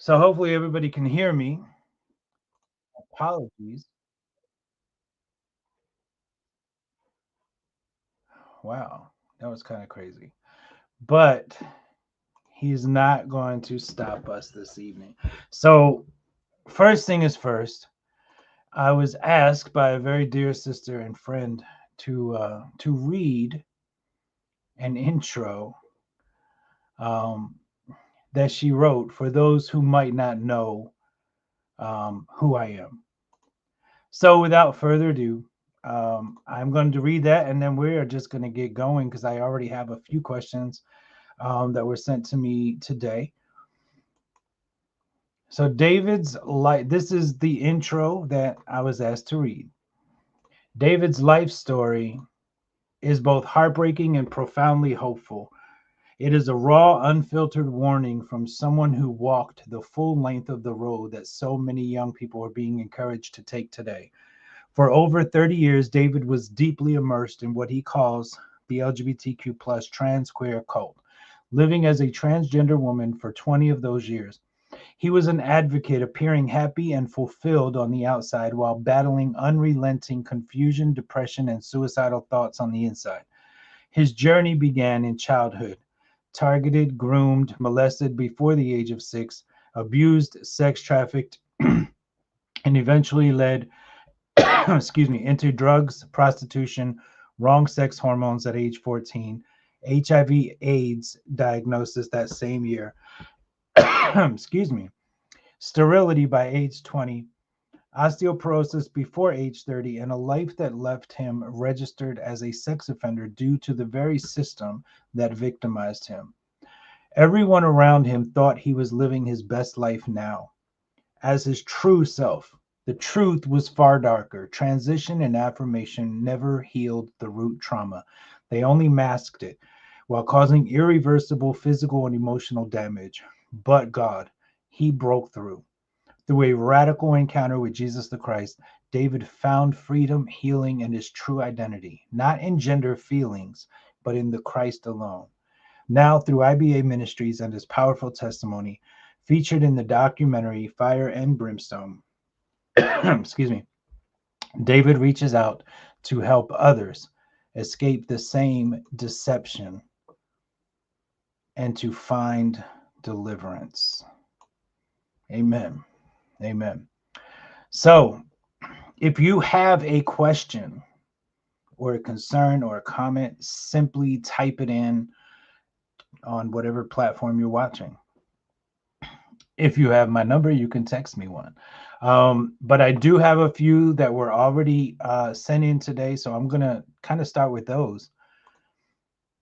So hopefully everybody can hear me. Apologies. Wow, that was kind of crazy. But he's not going to stop us this evening. So, first thing is first, I was asked by a very dear sister and friend to read an intro um, that she wrote for those who might not know who I am. So, without further ado, I'm going to read that, and then we are just going to get going because I already have a few questions that were sent to me today. So, David's life. This is the intro that I was asked to read. David's life story is both heartbreaking and profoundly hopeful. It is a raw, unfiltered warning from someone who walked the full length of the road that so many young people are being encouraged to take today. For over 30 years, David was deeply immersed in what he calls the LGBTQ plus TransQueer cult, living as a transgender woman for 20 of those years. He was an advocate, appearing happy and fulfilled on the outside while battling unrelenting confusion, depression, and suicidal thoughts on the inside. His journey began in childhood. Targeted, groomed, molested before the age of 6, abused, sex trafficked, and eventually led excuse me, into drugs, prostitution, wrong sex hormones at age 14, HIV/AIDS diagnosis that same year, excuse me, sterility by age 20, osteoporosis before age 30, and a life that left him registered as a sex offender due to the very system that victimized him. Everyone around him thought he was living his best life now, as his true self. The truth was far darker. Transition and affirmation never healed the root trauma. They only masked it while causing irreversible physical and emotional damage. But God, he broke through. Through a radical encounter with Jesus the Christ, David found freedom, healing, and his true identity, not in gender feelings, but in the Christ alone. Now, through IBA Ministries and his powerful testimony, featured in the documentary Fire and Brimstone, excuse me, David reaches out to help others escape the same deception and to find deliverance. Amen. Amen. So, if you have a question or a concern or a comment, simply type it in on whatever platform you're watching. If you have my number, you can text me one. But I do have a few that were already sent in today, so I'm going to kind of start with those.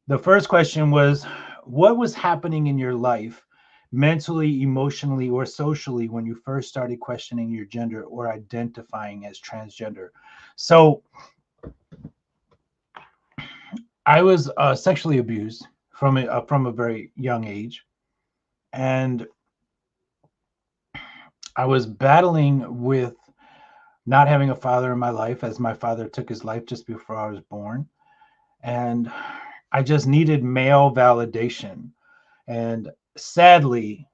The first question was, what was happening in your life, mentally, emotionally, or socially, when you first started questioning your gender or identifying as transgender? So I was sexually abused from a very young age, and I was battling with not having a father in my life, as my father took his life just before I was born. And I just needed male validation. And sadly,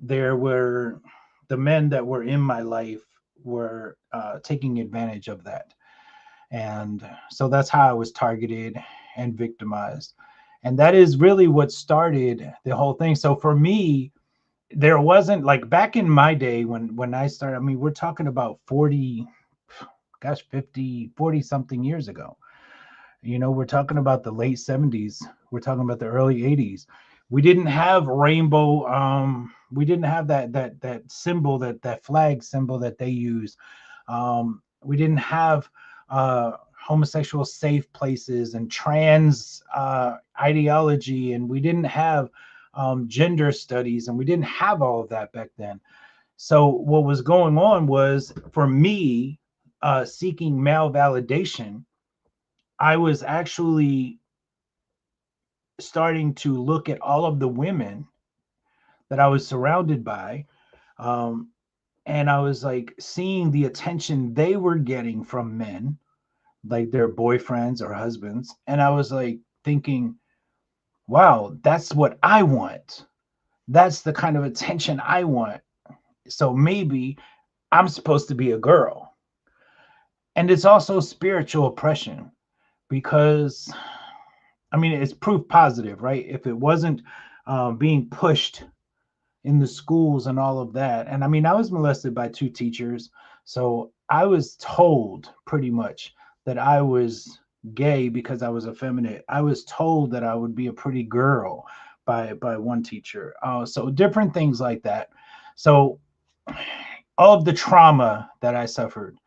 there were the men that were in my life were taking advantage of that. And so that's how I was targeted and victimized. And that is really what started the whole thing. So for me, there wasn't like back in my day when I started, I mean, we're talking about 40, gosh, 50, 40 something years ago. You know, we're talking about the late 70s. We're talking about the early 80s. We didn't have rainbow. We didn't have that symbol, that flag symbol that they use. We didn't have homosexual safe places and trans ideology, and we didn't have gender studies, and we didn't have all of that back then. So what was going on was, for me, seeking male validation, I was actually starting to look at all of the women that I was surrounded by. Um, and I was like seeing the attention they were getting from men, like their boyfriends or husbands. And I was like thinking, wow, that's what I want. That's the kind of attention I want. So maybe I'm supposed to be a girl. And it's also spiritual oppression because, I mean, it's proof positive, right? If it wasn't being pushed in the schools and all of that. And I mean, I was molested by two teachers. So I was told pretty much that I was gay because I was effeminate. I was told that I would be a pretty girl by one teacher. So different things like that. So all of the trauma that I suffered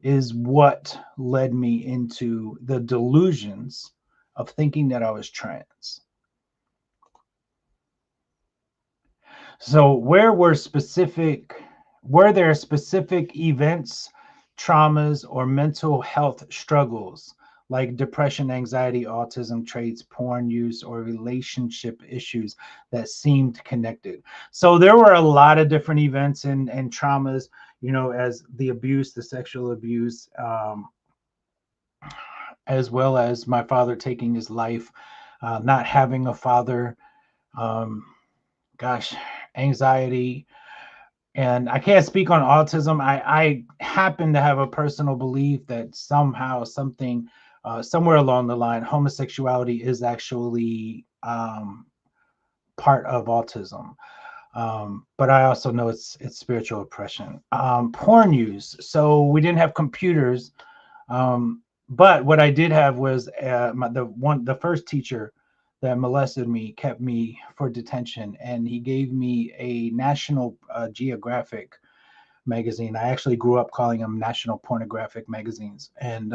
is what led me into the delusions of thinking that I was trans. So were there specific events, traumas, or mental health struggles like depression, anxiety, autism traits, porn use, or relationship issues that seemed connected? So there were a lot of different events and traumas, as the abuse, the sexual abuse, as well as my father taking his life, not having a father, um, gosh, anxiety. And I can't speak on autism. I happen to have a personal belief that somehow, somewhere along the line, homosexuality is actually part of autism. But I also know it's spiritual oppression. Porn use. So we didn't have computers, but what I did have was the first teacher that molested me kept me for detention, and he gave me a National Geographic magazine. I actually grew up calling them National Pornographic magazines, and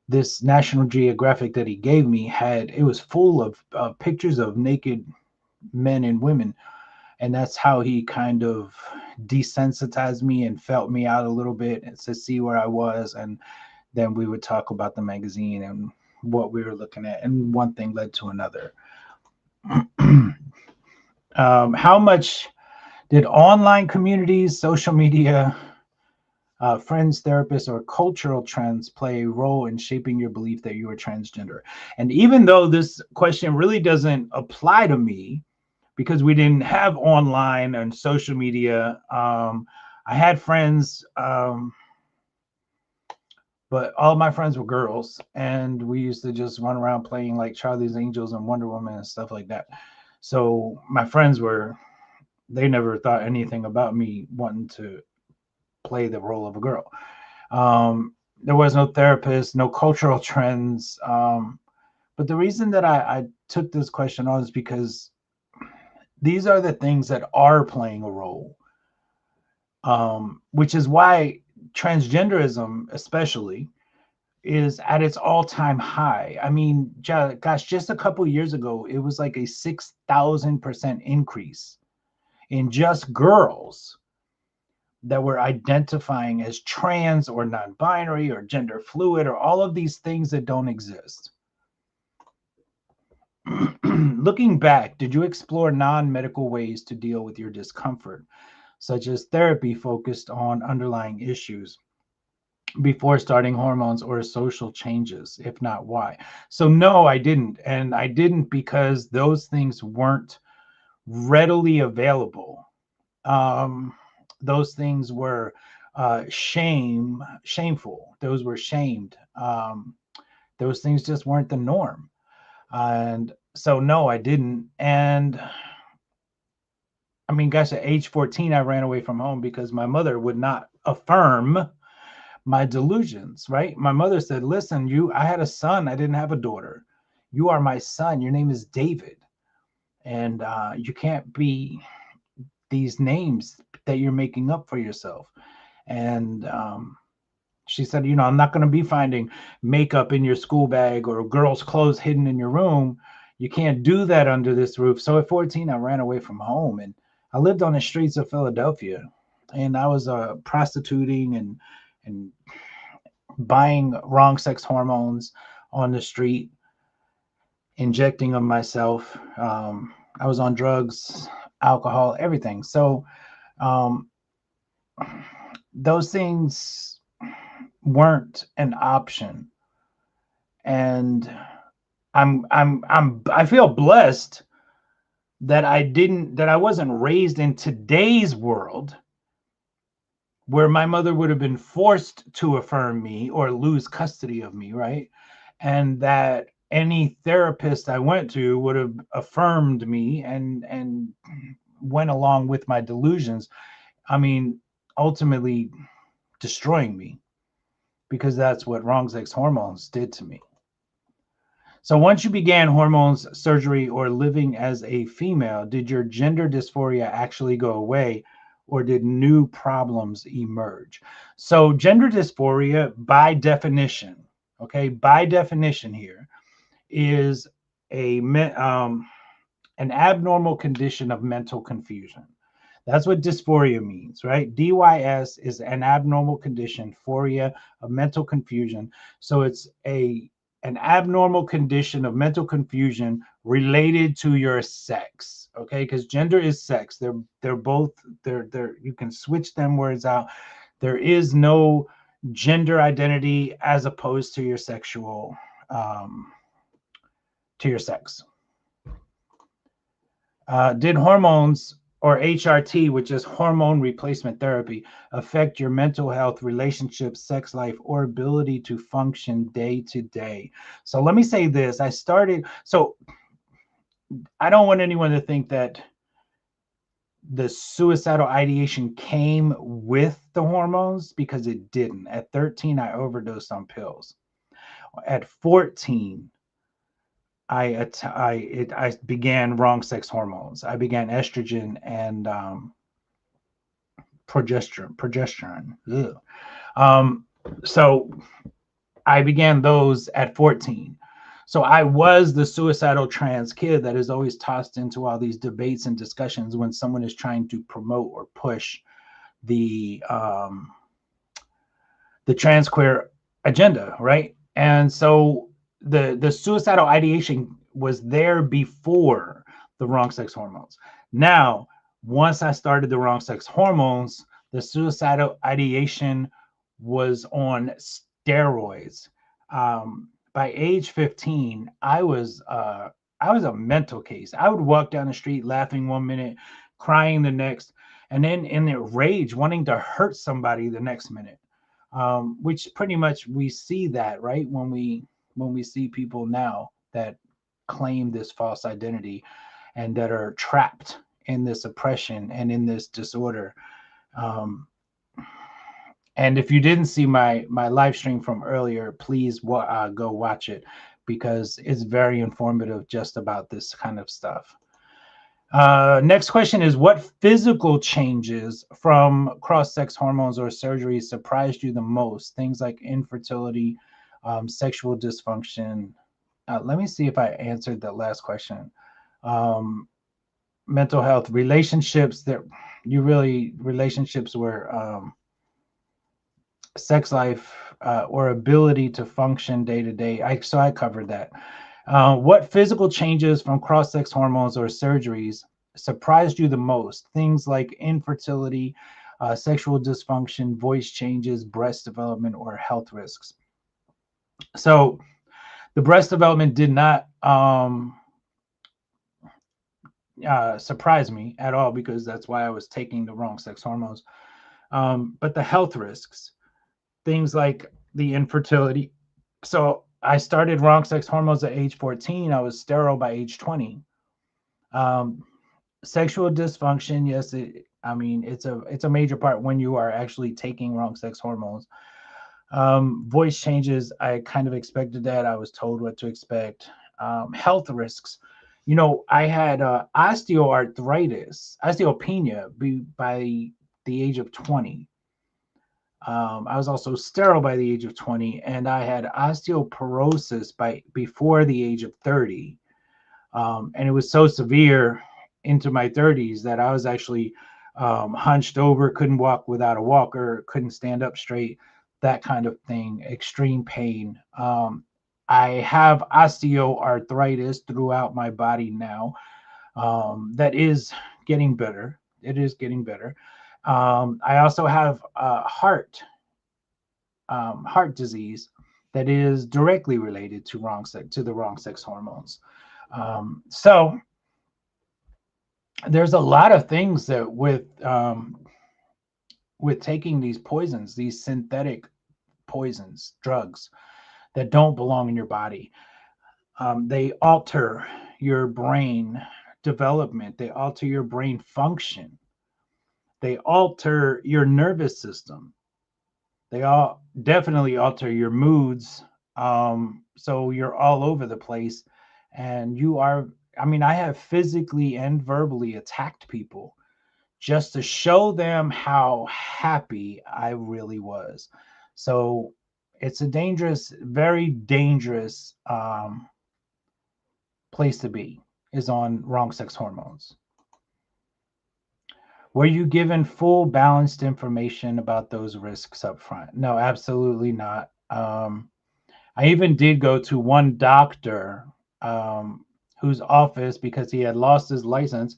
this National Geographic that he gave me it was full of pictures of naked men and women, and that's how he kind of desensitized me and felt me out a little bit and to see where I was. And then we would talk about the magazine and what we were looking at, and one thing led to another. How much did online communities, social media, friends, therapists, or cultural trends play a role in shaping your belief that you are transgender? And even though this question really doesn't apply to me because we didn't have online and social media, I had friends, but all my friends were girls, and we used to just run around playing like Charlie's Angels and Wonder Woman and stuff like that. So my friends they never thought anything about me wanting to play the role of a girl. There was no therapist, no cultural trends. But the reason that I took this question on is because these are the things that are playing a role, which is why transgenderism, especially, is at its all-time high. I mean, gosh, just a couple years ago, it was like a 6,000% increase in just girls that were identifying as trans or non-binary or gender fluid or all of these things that don't exist. Looking back, did you explore non-medical ways to deal with your discomfort, such as therapy focused on underlying issues, before starting hormones or social changes? If not, why? So no, I didn't. And I didn't because those things weren't readily available. Those things were shameful. Those were shamed. Those things just weren't the norm. And so no, I didn't. And I mean, gosh, at age 14, I ran away from home because my mother would not affirm my delusions, right? My mother said, listen, I had a son, I didn't have a daughter. You are my son, your name is David, and you can't be these names that you're making up for yourself. And she said, I'm not going to be finding makeup in your school bag or girls' clothes hidden in your room. You can't do that under this roof. So at 14, I ran away from home, and I lived on the streets of Philadelphia, and I was prostituting and buying wrong sex hormones on the street, injecting them myself. I was on drugs, alcohol, everything. So um, those things weren't an option, and I feel blessed that I wasn't raised in today's world where my mother would have been forced to affirm me or lose custody of me, right? And that any therapist I went to would have affirmed me and went along with my delusions. I mean, ultimately destroying me, because that's what wrong sex hormones did to me. So once you began hormones, surgery, or living as a female, did your gender dysphoria actually go away, or did new problems emerge? So gender dysphoria, by definition, okay, by definition here, is an abnormal condition of mental confusion. That's what dysphoria means, right? DYS is an abnormal condition, phoria, of mental confusion. So it's an abnormal condition of mental confusion related to your sex, okay? Because gender is sex. They're both you can switch them words out. There is no gender identity as opposed to your sexual to your sex. Did hormones or HRT, which is hormone replacement therapy, affect your mental health, relationships, sex life, or ability to function day to day? So let me say this. So I don't want anyone to think that the suicidal ideation came with the hormones, because it didn't. At 13, I overdosed on pills. At 14, I began wrong sex hormones. I began estrogen and progesterone. So I began those at 14. So I was the suicidal trans kid that is always tossed into all these debates and discussions when someone is trying to promote or push the TransQueer agenda, right? And so the suicidal ideation was there before the wrong sex hormones. Now, once I started the wrong sex hormones, the suicidal ideation was on steroids. By age 15, I was a mental case. I would walk down the street laughing one minute, crying the next, and then in a rage, wanting to hurt somebody the next minute. Which pretty much we see that, right, when we see people now that claim this false identity and that are trapped in this oppression and in this disorder. And if you didn't see my live stream from earlier, please go watch it, because it's very informative just about this kind of stuff. Next question is, what physical changes from cross-sex hormones or surgery surprised you the most? Things like infertility, sexual dysfunction. Let me see if I answered that last question. Mental health, relationships, relationships were sex life, or ability to function day to day. So I covered that. What physical changes from cross-sex hormones or surgeries surprised you the most? Things like infertility, sexual dysfunction, voice changes, breast development, or health risks. So the breast development did not surprise me at all, because that's why I was taking the wrong sex hormones. But the health risks, things like the infertility. So I started wrong sex hormones at age 14. I was sterile by age 20. Sexual dysfunction, yes, it's a major part when you are actually taking wrong sex hormones. Voice changes, I kind of expected that. I was told what to expect. Health risks. I had osteopenia by the age of 20. I was also sterile by the age of 20, and I had osteoporosis before the age of 30. And it was so severe into my 30s that I was actually hunched over, couldn't walk without a walker, couldn't stand up straight, that kind of thing, extreme pain. I have osteoarthritis throughout my body now. That is getting better. It is getting better. I also have heart disease that is directly related to the wrong sex hormones. So there's a lot of things that with taking these poisons, these synthetic poisons, drugs that don't belong in your body. They alter your brain development. They alter your brain function. They alter your nervous system. They all definitely alter your moods. So you're all over the place, and you are. I mean, I have physically and verbally attacked people just to show them how happy I really was. So it's a dangerous, very dangerous place to be, is on wrong sex hormones. Were you given full balanced information about those risks up front? No, absolutely not. I even did go to one doctor whose office, because he had lost his license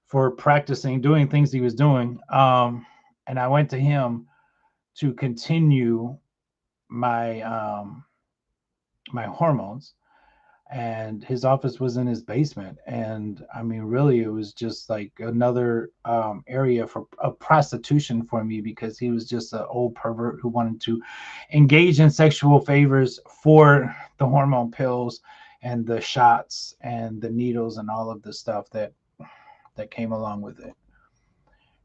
for practicing doing things he was doing. And I went to him to continue my my hormones, and his office was in his basement. And I mean, really, it was just like another area for prostitution for me, because he was just an old pervert who wanted to engage in sexual favors for the hormone pills and the shots and the needles and all of the stuff that came along with it.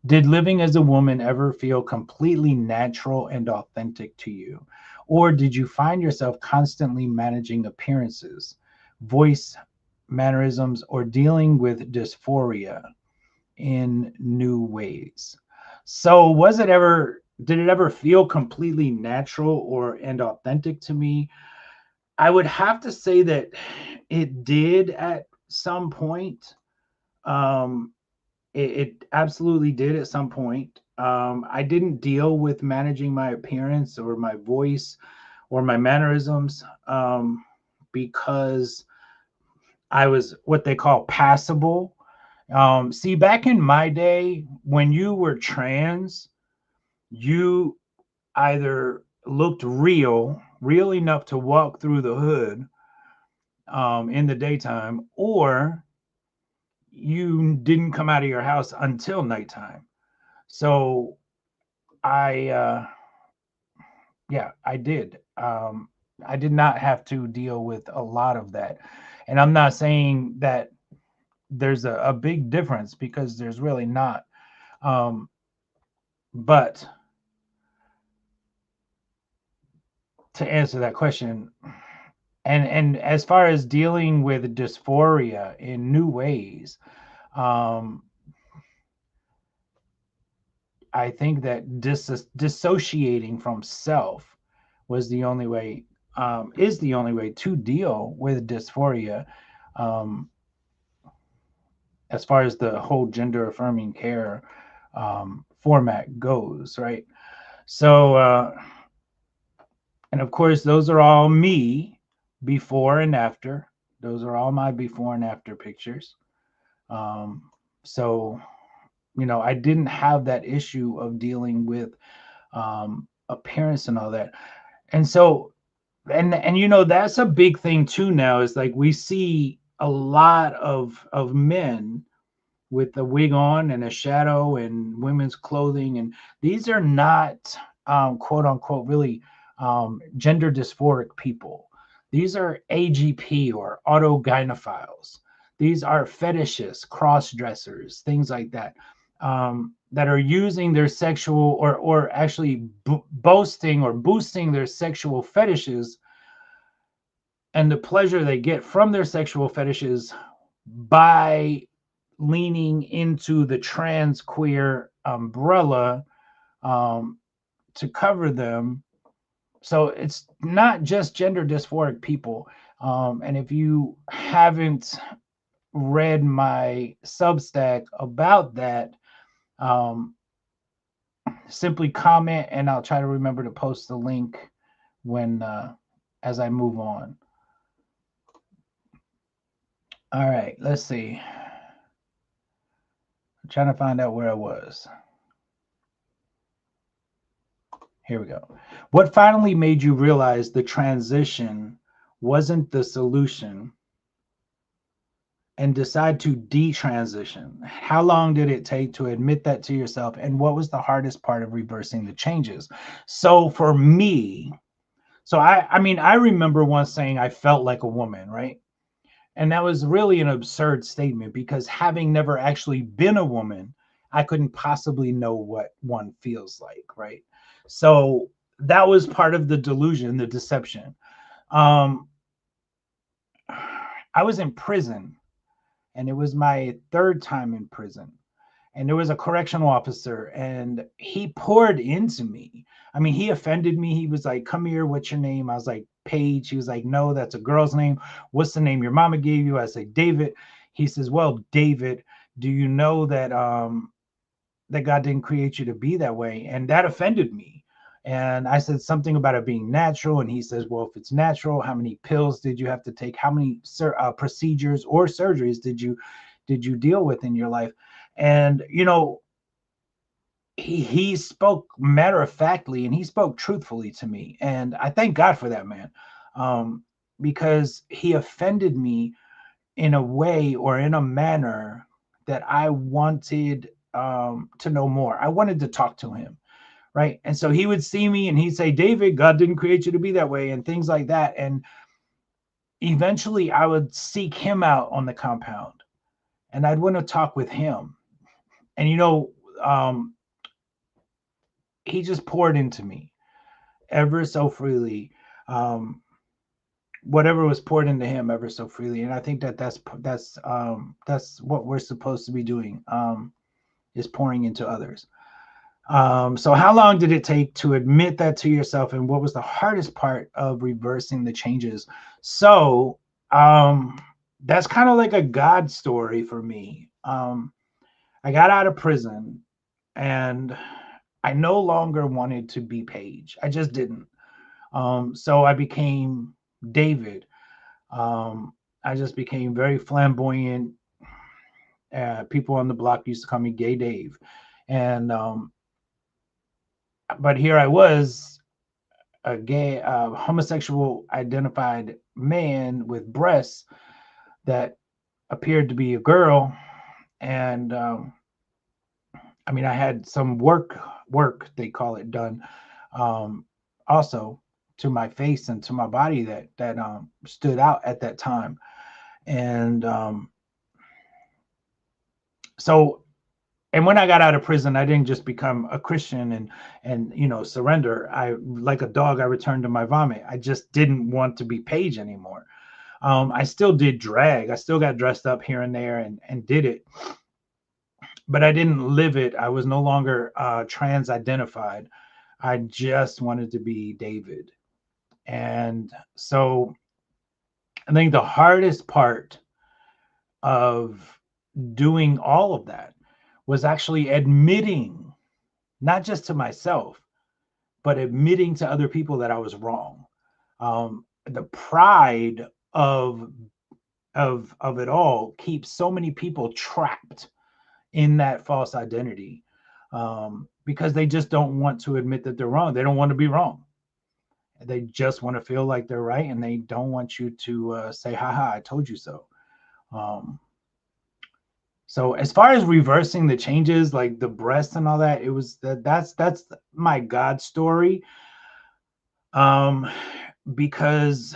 Did living as a woman ever feel completely natural and authentic to you? Or did you find yourself constantly managing appearances, voice, mannerisms, or dealing with dysphoria in new ways? So, did it ever feel completely natural or and authentic to me? I would have to say that it did at some point. Um, it absolutely did at some point. I didn't deal with managing my appearance or my voice or my mannerisms because I was what they call passable. See, back in my day, when you were trans, you either looked real enough to walk through the hood in the daytime, or you didn't come out of your house until nighttime. So I yeah, I did. I did not have to deal with a lot of that. And I'm not saying that there's a big difference, because there's really not. Um, but to answer that question, and as far as dealing with dysphoria in new ways, um, I think that dissociating from self was the only way, is the only way to deal with dysphoria, um, as far as the whole gender affirming care format goes, right? So, and of course, those are all me before and after. Those are all my before and after pictures. So, I didn't have that issue of dealing with appearance and all that. And so, and that's a big thing too now, is like we see a lot of men with a wig on and a shadow and women's clothing, and these are not quote unquote really gender dysphoric people. These are AGP or autogynephiles. These are fetishists, cross dressers, things like that, that are using their sexual, or actually boasting or boosting their sexual fetishes and the pleasure they get from their sexual fetishes by leaning into the TransQueer umbrella to cover them. So it's not just gender dysphoric people. And if you haven't read my Substack about that, um, simply comment, and I'll try to remember to post the link when as I move on. All right, let's see. I'm trying to find out where I was. Here we go. What finally made you realize the transition wasn't the solution and decide to detransition? How long did it take to admit that to yourself? And what was the hardest part of reversing the changes? So for me, I mean, I remember once saying I felt like a woman, right? And that was really an absurd statement because having never actually been a woman, I couldn't possibly know what one feels like, right? So that was part of the delusion, the deception. Um, I was in prison, and it was my third time in prison. And there was a correctional officer, and he poured into me. I mean, he offended me. He was like, "Come here, what's your name?" I was like, "Paige." He was like, "No, that's a girl's name. What's the name your mama gave you?" I said, "David." He says, "Well, David, do you know that God didn't create you to be that way?" And that offended me. And I said something about it being natural. And he says, "Well, if it's natural, how many pills did you have to take? How many procedures or surgeries did you deal with in your life?" And he spoke matter of factly, and he spoke truthfully to me, and I thank God for that, man, um, because he offended me in a way or in a manner that I wanted to know more. I wanted to talk to him, right? And so he would see me and he'd say, "David, God didn't create you to be that way," and things like that. And eventually I would seek him out on the compound, and I'd want to talk with him. And um, he just poured into me ever so freely. Um, Whatever was poured into him ever so freely, and I think that's what we're supposed to be doing, is pouring into others. So how long did it take to admit that to yourself, and what was the hardest part of reversing the changes? So that's kind of like a God story for me. I got out of prison, and I no longer wanted to be Paige. I just didn't. So I became David. Um, I just became very flamboyant. People on the block used to call me Gay Dave, and but here I was, a gay, homosexual identified man with breasts that appeared to be a girl, and I mean, I had some work they call it done, um, also to my face and to my body that stood out at that time, and so and when I got out of prison, I didn't just become a Christian and surrender. I, like a dog, I returned to my vomit. I just didn't want to be Paige anymore. I still did drag. I still got dressed up here and there and did it, but I didn't live it. I was no longer trans identified. I just wanted to be David. And so I think the hardest part of doing all of that was actually admitting, not just to myself, but admitting to other people that I was wrong. The pride of it all keeps so many people trapped in that false identity, because they just don't want to admit that they're wrong. They don't want to be wrong. They just want to feel like they're right, and they don't want you to say, "Haha, I told you so." Um, so as far as reversing the changes, like the breast and all that, it was that's my God story. Um, because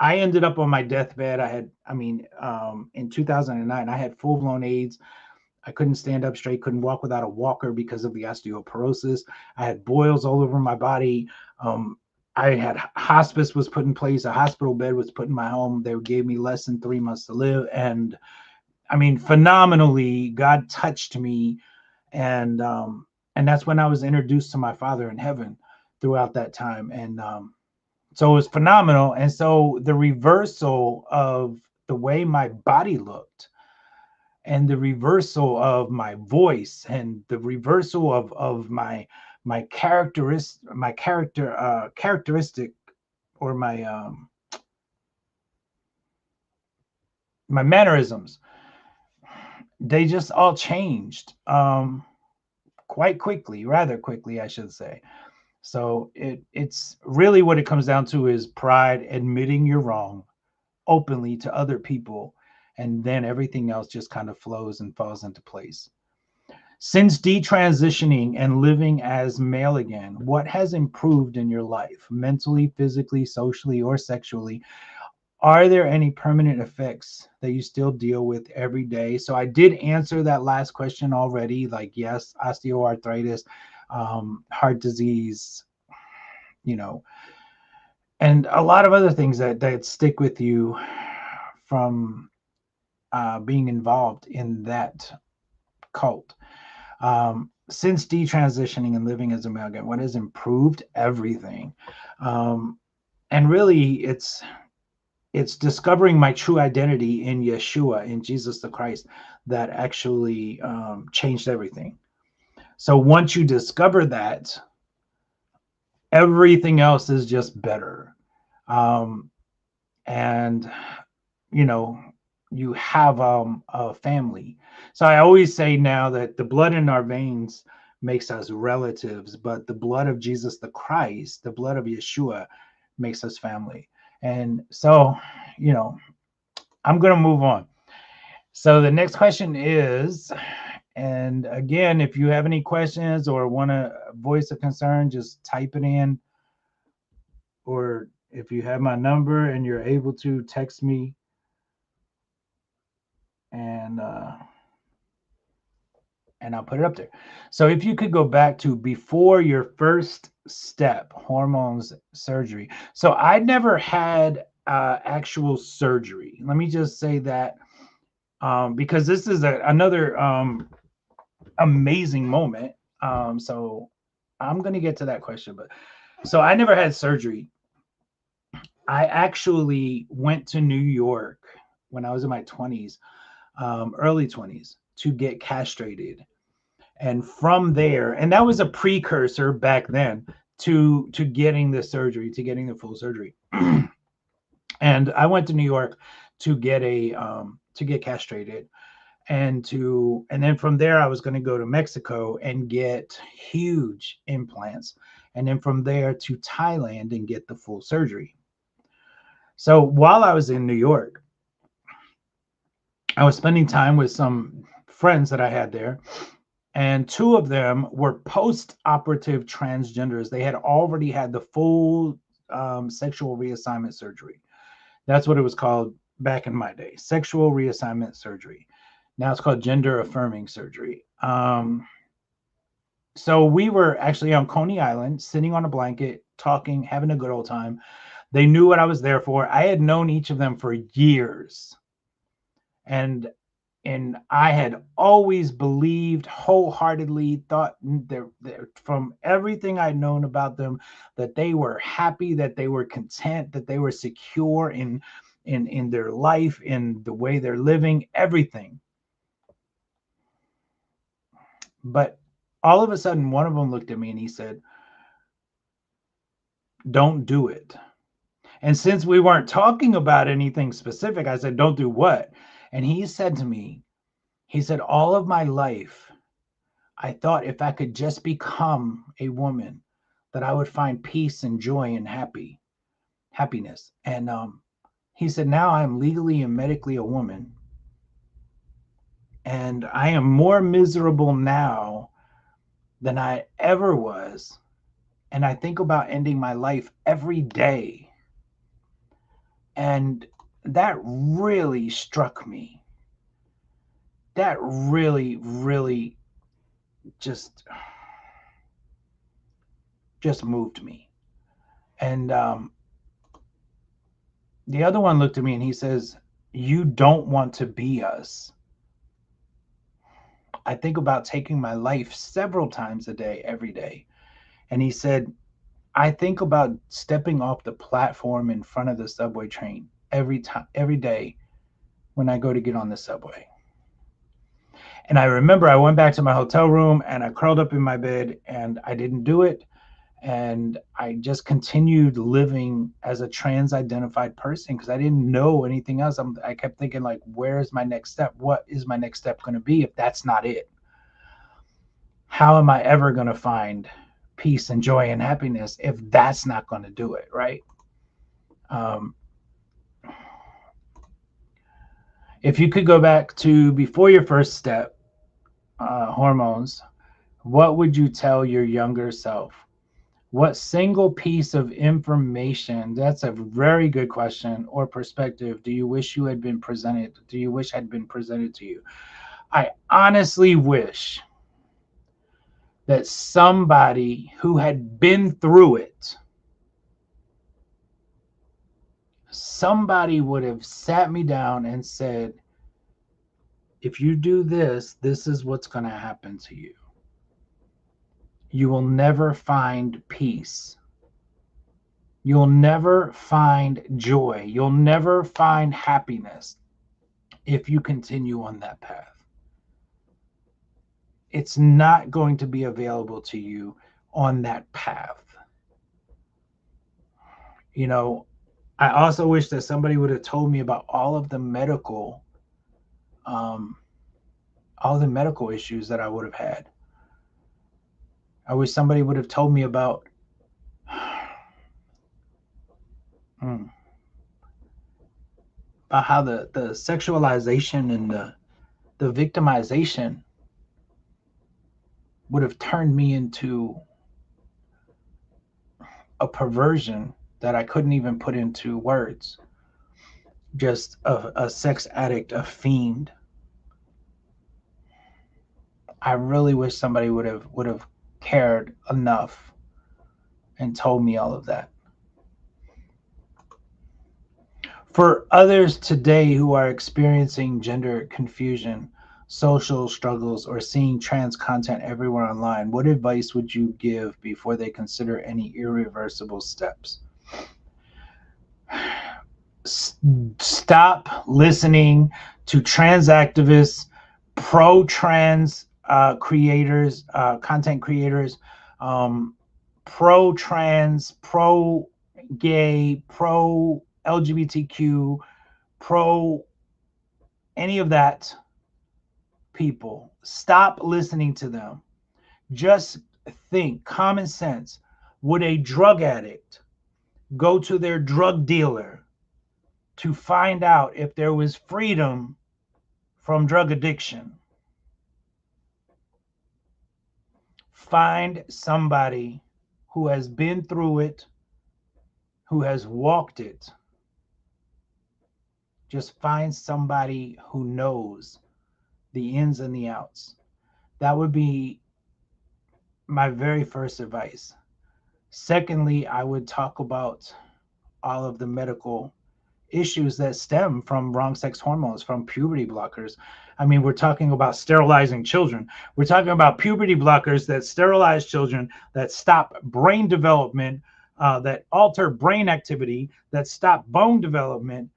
I ended up on my deathbed. In 2009, I had full blown AIDS. I couldn't stand up straight, couldn't walk without a walker because of the osteoporosis. I had boils all over my body. I had hospice was put in place. A hospital bed was put in my home. They gave me less than 3 months to live. And I mean, phenomenally, God touched me. And that's when I was introduced to my Father in heaven throughout that time. And so it was phenomenal. And so the reversal of the way my body looked, and the reversal of my voice, and the reversal of my characteristic, or my mannerisms, they just all changed, quite quickly, rather quickly, I should say. So it's really what it comes down to is pride, admitting you're wrong openly to other people, And then everything else just kind of flows and falls into place. Since detransitioning and living as male again, what has improved in your life, mentally, physically, socially, or sexually? Are there any permanent effects that you still deal with every day? So I did answer that last question already. Like, yes, osteoarthritis, heart disease, you know, and a lot of other things that stick with you from being involved in that cult. Since detransitioning and living as a male again, what has improved? Everything. And really, it's discovering my true identity in Yeshua, in Jesus the Christ, that actually changed everything. So once you discover that, everything else is just better. And, you know, you have a family. So I always say now that the blood in our veins makes us relatives, but the blood of Jesus the Christ, the blood of Yeshua, makes us family. And so, you know, I'm going to move on. So the next question is, and again, if you have any questions or want to voice a concern, just type it in. Or if you have my number and you're able to text me, and I'll put it up there. So if you could go back to before your first step, hormones, surgery. So I never had actual surgery. Let me just say that, because this is another amazing moment. So I'm going to get to that question. But so I never had surgery. I actually went to New York when I was in my 20s, early 20s, to get castrated. And from there, and that was a precursor back then to getting the surgery, to getting the full surgery. And I went to New York to get to get castrated, and then from there I was going to go to Mexico and get huge implants, and then from there to Thailand and get the full surgery. So while I was in New York, I was spending time with some friends that I had there, and two of them were post-operative transgenders. They had already had the full sexual reassignment surgery. That's what it was called back in my day, sexual reassignment surgery. Now it's called gender affirming surgery. So we were actually on Coney Island, sitting on a blanket, talking, having a good old time. They knew what I was there for. I had known each of them for years. And I had always believed wholeheartedly, thought they're, from everything I'd known about them, that they were happy, that they were content, that they were secure in their life, in the way they're living, everything. But all of a sudden, one of them looked at me and he said, "Don't do it." And since we weren't talking about anything specific, I said, "Don't do what?" And he said to me, he said, "All of my life, I thought if I could just become a woman, that I would find peace and joy and happiness." And he said, "Now I'm legally and medically a woman, and I am more miserable now than I ever was. And I think about ending my life every day." And that really struck me. That really, really just moved me. And the other one looked at me and he says, "You don't want to be us." I think about taking my life several times a day, every day. And he said, "I think about stepping off the platform in front of the subway train every time, every day when I go to get on the subway." And I remember I went back to my hotel room and I curled up in my bed and I didn't do it. And I just continued living as a trans identified person because I didn't know anything else. I kept thinking, like, where's my next step? What is my next step going to be if that's not it? How am I ever going to find peace and joy and happiness if that's not going to do it, right? If you could go back to before your first step, hormones, what would you tell your younger self? What single piece of information, that's a very good question, or perspective, do you wish you had been presented? Do you wish had been presented to you? I honestly wish that somebody who had been through it, somebody would have sat me down and said, if you do this, this is what's going to happen to you. You will never find peace. You'll never find joy. You'll never find happiness if you continue on that path. It's not going to be available to you on that path. You know, I also wish that somebody would have told me about all the medical issues that I would have had. I wish somebody would have told me about how the sexualization and the victimization would have turned me into a perversion that I couldn't even put into words. Just a sex addict, a fiend. I really wish somebody would have cared enough and told me all of that. For others today who are experiencing gender confusion, social struggles, or seeing trans content everywhere online, what advice would you give before they consider any irreversible steps? Stop listening to trans activists, pro-trans creators, content creators, pro-trans, pro-gay, pro-lgbTQ, pro any of that people. Stop listening to them. Just think, common sense. Would a drug addict go to their drug dealer to find out if there was freedom from drug addiction? Find somebody who has been through it, who has walked it. Just find somebody who knows the ins and the outs. That would be my very first advice. Secondly, I would talk about all of the medical issues that stem from wrong sex hormones, from puberty blockers. I mean, we're talking about sterilizing children. We're talking about puberty blockers that sterilize children, that stop brain development, that alter brain activity, that stop bone development.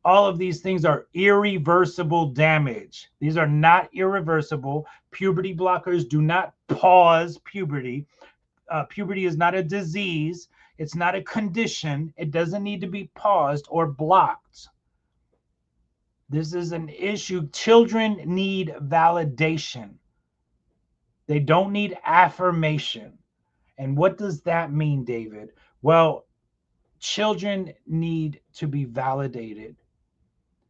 All of these things are irreversible damage. These are not irreversible. Puberty blockers do not pause puberty. Puberty is not a disease. It's not a condition. It doesn't need to be paused or blocked. This is an issue. Children need validation. They don't need affirmation. And what does that mean, David? Well, children need to be validated.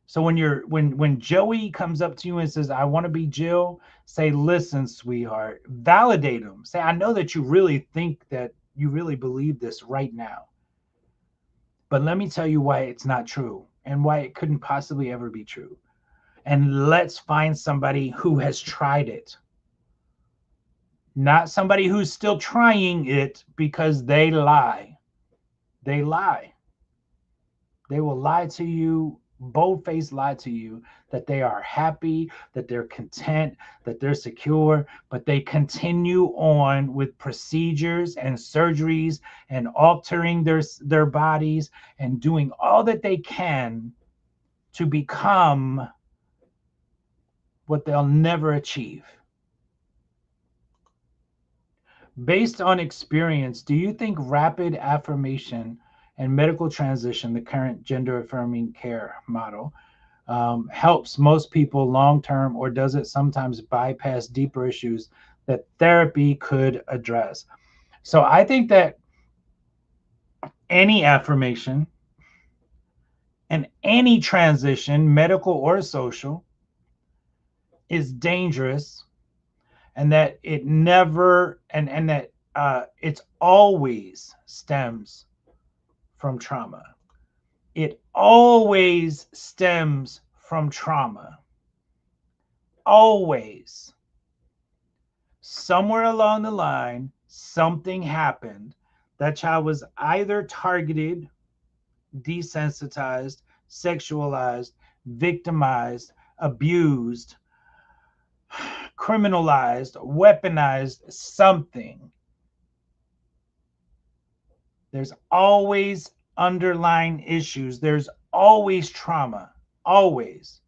So when Joey comes up to you and says, I want to be Jill, say, listen, sweetheart, validate him. Say, I know that you really think that you really believe this right now. But let me tell you why it's not true and why it couldn't possibly ever be true. And let's find somebody who has tried it. Not somebody who's still trying it, because they lie. They lie. They will lie to you, bold-faced lie to you, that they are happy, that they're content, that they're secure, but they continue on with procedures and surgeries and altering their bodies and doing all that they can to become what they'll never achieve. Based on experience, do you think rapid affirmation and medical transition, the current gender affirming care model, helps most people long term, or does it sometimes bypass deeper issues that therapy could address? So I think that any affirmation, And any transition, medical or social, is dangerous, and that it never and that it's always stems from trauma. It always stems from trauma. Always. Somewhere along the line, something happened. That child was either targeted, desensitized, sexualized, victimized, abused, criminalized, weaponized, something. There's always underlying issues. There's always trauma. Always.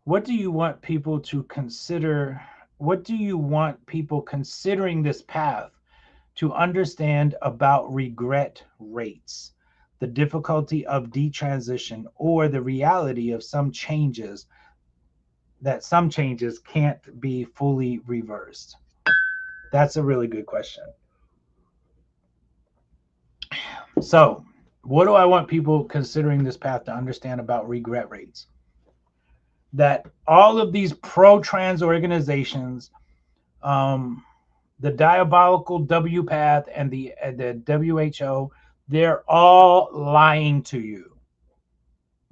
What do you want people to consider? What do you want people considering this path to understand about regret rates, the difficulty of detransition, or the reality of some changes, that some changes can't be fully reversed? That's a really good question. So, what do I want people considering this path to understand about regret rates? That all of these pro-trans organizations, the diabolical W path and the WHO, they're all lying to you.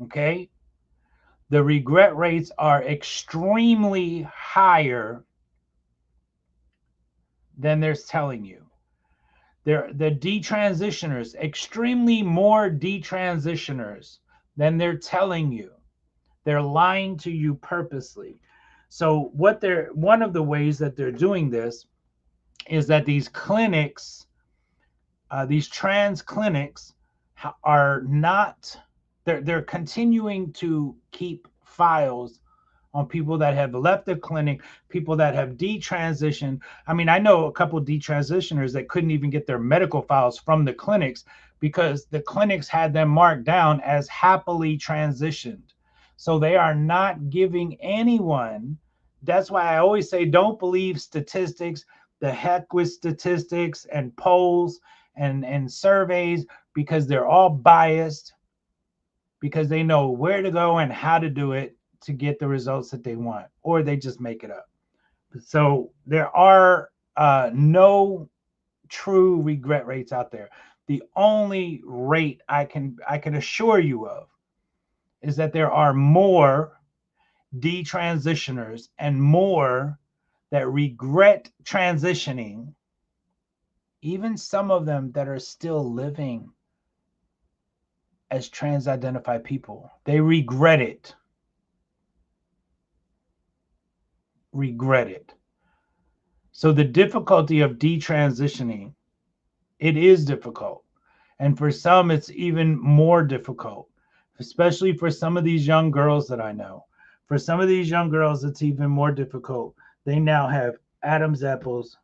Okay? The regret rates are extremely higher than they're telling you. They're the detransitioners, extremely more detransitioners than they're telling you. They're lying to you purposely. So one of the ways that they're doing this is that these clinics, these trans clinics, are not. They're continuing to keep files on people that have left the clinic, people that have detransitioned. I mean, I know a couple of detransitioners that couldn't even get their medical files from the clinics because the clinics had them marked down as happily transitioned. So they are not giving anyone. That's why I always say don't believe statistics. The heck with statistics and polls and surveys, because they're all biased, because they know where to go and how to do it to get the results that they want, or they just make it up. So there are no true regret rates out there. The only rate I can assure you of is that there are more detransitioners and more that regret transitioning, even some of them that are still living as trans identified people. They regret it. Regret it. So the difficulty of detransitioning, it is difficult. And for some, it's even more difficult, especially for some of these young girls that I know. For some of these young girls, it's even more difficult. They now have Adam's apples.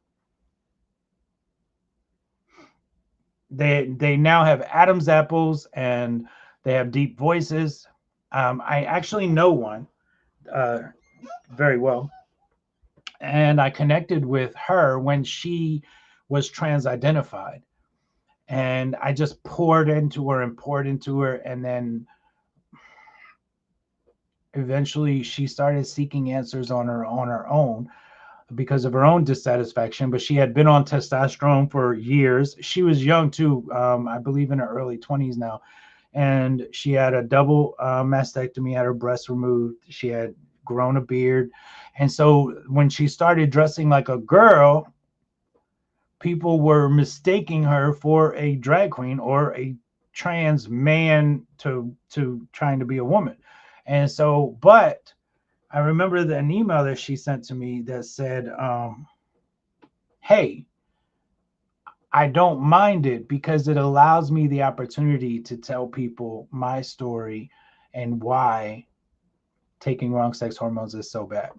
They now have Adam's apples, and they have deep voices. I actually know one very well, and I connected with her when she was trans identified, and I just poured into her, and then eventually she started seeking answers on her own because of her own dissatisfaction. But she had been on testosterone for years. She was young too, I believe in her early 20s now, and she had a double mastectomy, had her breasts removed, she had grown a beard. And so when she started dressing like a girl, people were mistaking her for a drag queen or a trans man to trying to be a woman. And so, but I remember an email that she sent to me that said, hey, I don't mind it because it allows me the opportunity to tell people my story and why taking wrong sex hormones is so bad.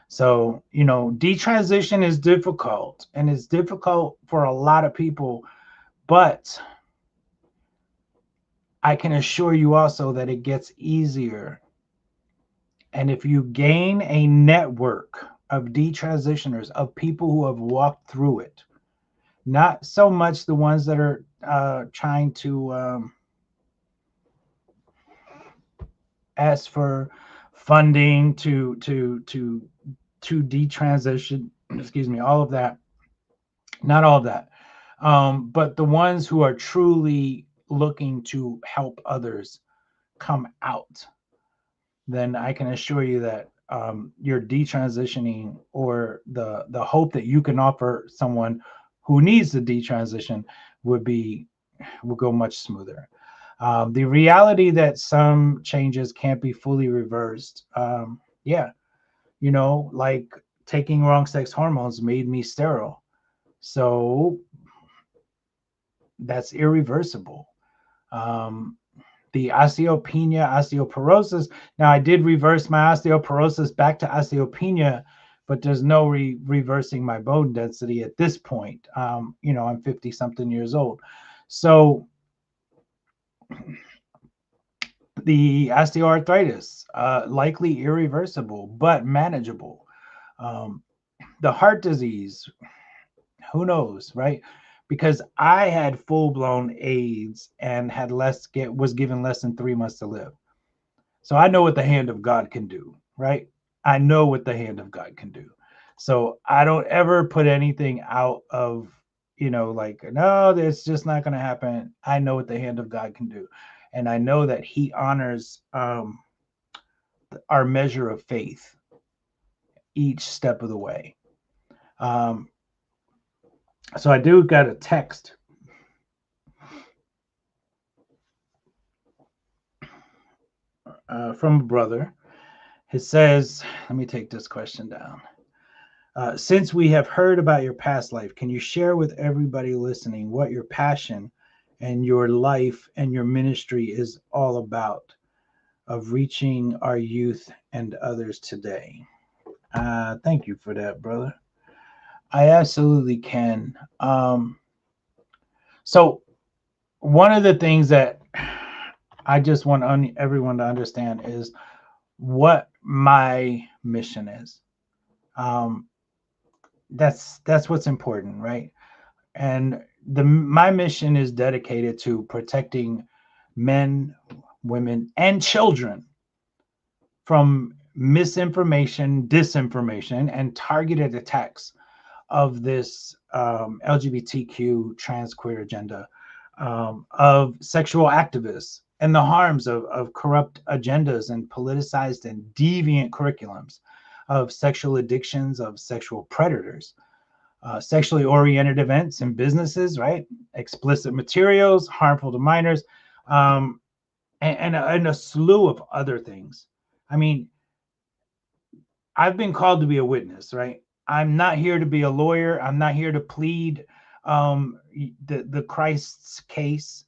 So, detransition is difficult, and it's difficult for a lot of people, but I can assure you also that it gets easier. And if you gain a network of detransitioners, of people who have walked through it, Not so much the ones that are trying to ask for funding to detransition. Excuse me, all of that. Not all of that, but the ones who are truly looking to help others come out. Then I can assure you that your detransitioning, or the hope that you can offer someone who needs the detransition, will go much smoother. The reality that some changes can't be fully reversed. Yeah, like taking wrong sex hormones made me sterile. So that's irreversible. Um, the osteopenia, osteoporosis. Now, I did reverse my osteoporosis back to osteopenia, but there's no reversing my bone density at this point. I'm 50 something years old. So the osteoarthritis, likely irreversible, but manageable. Um, the heart disease, who knows, right? Because I had full blown AIDS and was given less than 3 months to live. So I know what the hand of God can do, right? I know what the hand of God can do. So I don't ever put anything out of, like, no, it's just not going to happen. I know what the hand of God can do. And I know that He honors our measure of faith each step of the way. Um, so I do got a text from a brother. It says, let me take this question down. Since we have heard about your past life, can you share with everybody listening what your passion and your life and your ministry is all about, of reaching our youth and others today? Thank you for that, brother. I absolutely can. So one of the things that I just want everyone to understand is what my mission is. Um, that's what's important, right? And my mission is dedicated to protecting men, women, and children from misinformation, disinformation, and targeted attacks of this lgbTQ TransQueer agenda, of sexual activists, and the harms of corrupt agendas and politicized and deviant curriculums, of sexual addictions, of sexual predators, sexually oriented events and businesses, right? Explicit materials, harmful to minors, and a slew of other things. I mean, I've been called to be a witness, right? I'm not here to be a lawyer. I'm not here to plead the Christ's case.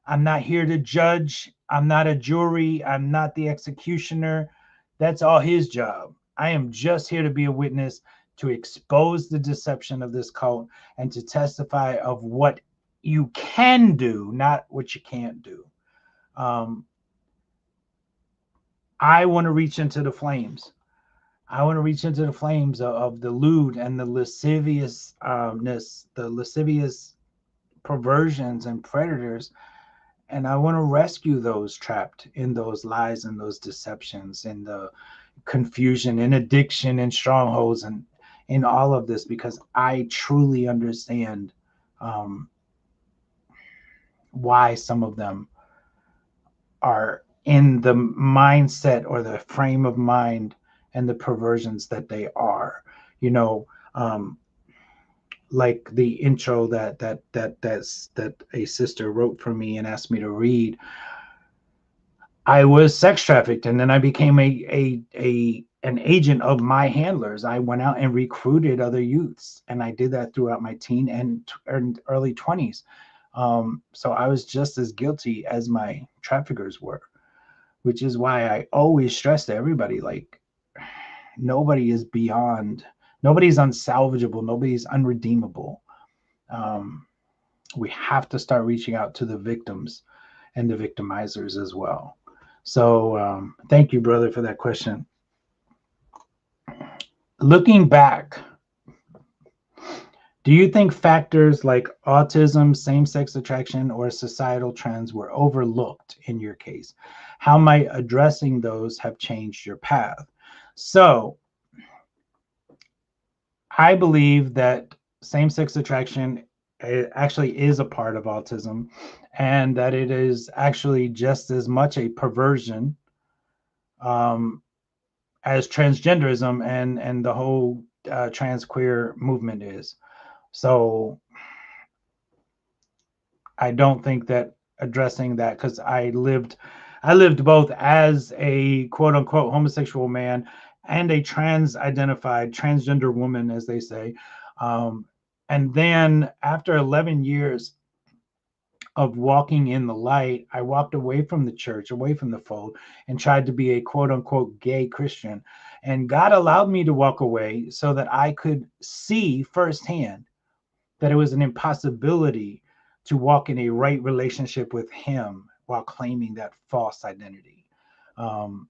I'm not here to judge. I'm not a jury. I'm not the executioner. That's all His job. I am just here to be a witness, to expose the deception of this cult, and to testify of what you can do, not what you can't do. I want to reach into the flames. I want to reach into the flames of the lewd and the lasciviousness, the lascivious perversions and predators. And I want to rescue those trapped in those lies and those deceptions and the confusion and addiction and strongholds and in all of this, because I truly understand why some of them are in the mindset or the frame of mind and the perversions that they are. You know, like the intro that a sister wrote for me and asked me to read. I was sex trafficked, and then I became an agent of my handlers. I went out and recruited other youths, and I did that throughout my teen and early 20s. So I was just as guilty as my traffickers were, which is why I always stress to everybody, like, nobody is beyond, nobody's unsalvageable, nobody's unredeemable. We have to start reaching out to the victims and the victimizers as well. So thank you, brother, for that question. Looking back, Do you think factors like autism, same-sex attraction, or societal trends were overlooked in your case? How might addressing those have changed your path? So I believe that same-sex attraction actually is a part of autism, and that it is actually just as much a perversion um, as transgenderism and the whole TransQueer movement is. So I don't think that addressing that, because I lived both as a quote unquote homosexual man and a trans-identified transgender woman, as they say. And then after 11 years of walking in the light, I walked away from the church, away from the fold, and tried to be a quote unquote gay Christian. And God allowed me to walk away so that I could see firsthand that it was an impossibility to walk in a right relationship with Him while claiming that false identity. Um,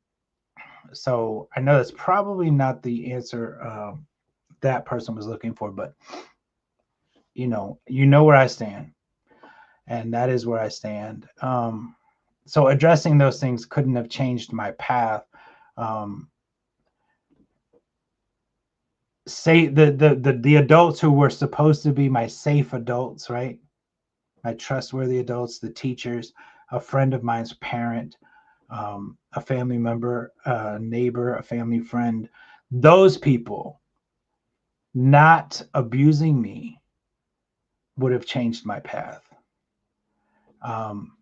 so I know that's probably not the answer that person was looking for, but you know where I stand, and that is where I stand. So addressing those things couldn't have changed my path. Um, say the adults who were supposed to be my safe adults, right? My trustworthy adults, the teachers, a friend of mine's parent, a family member, a neighbor, a family friend, those people not abusing me would have changed my path. Um,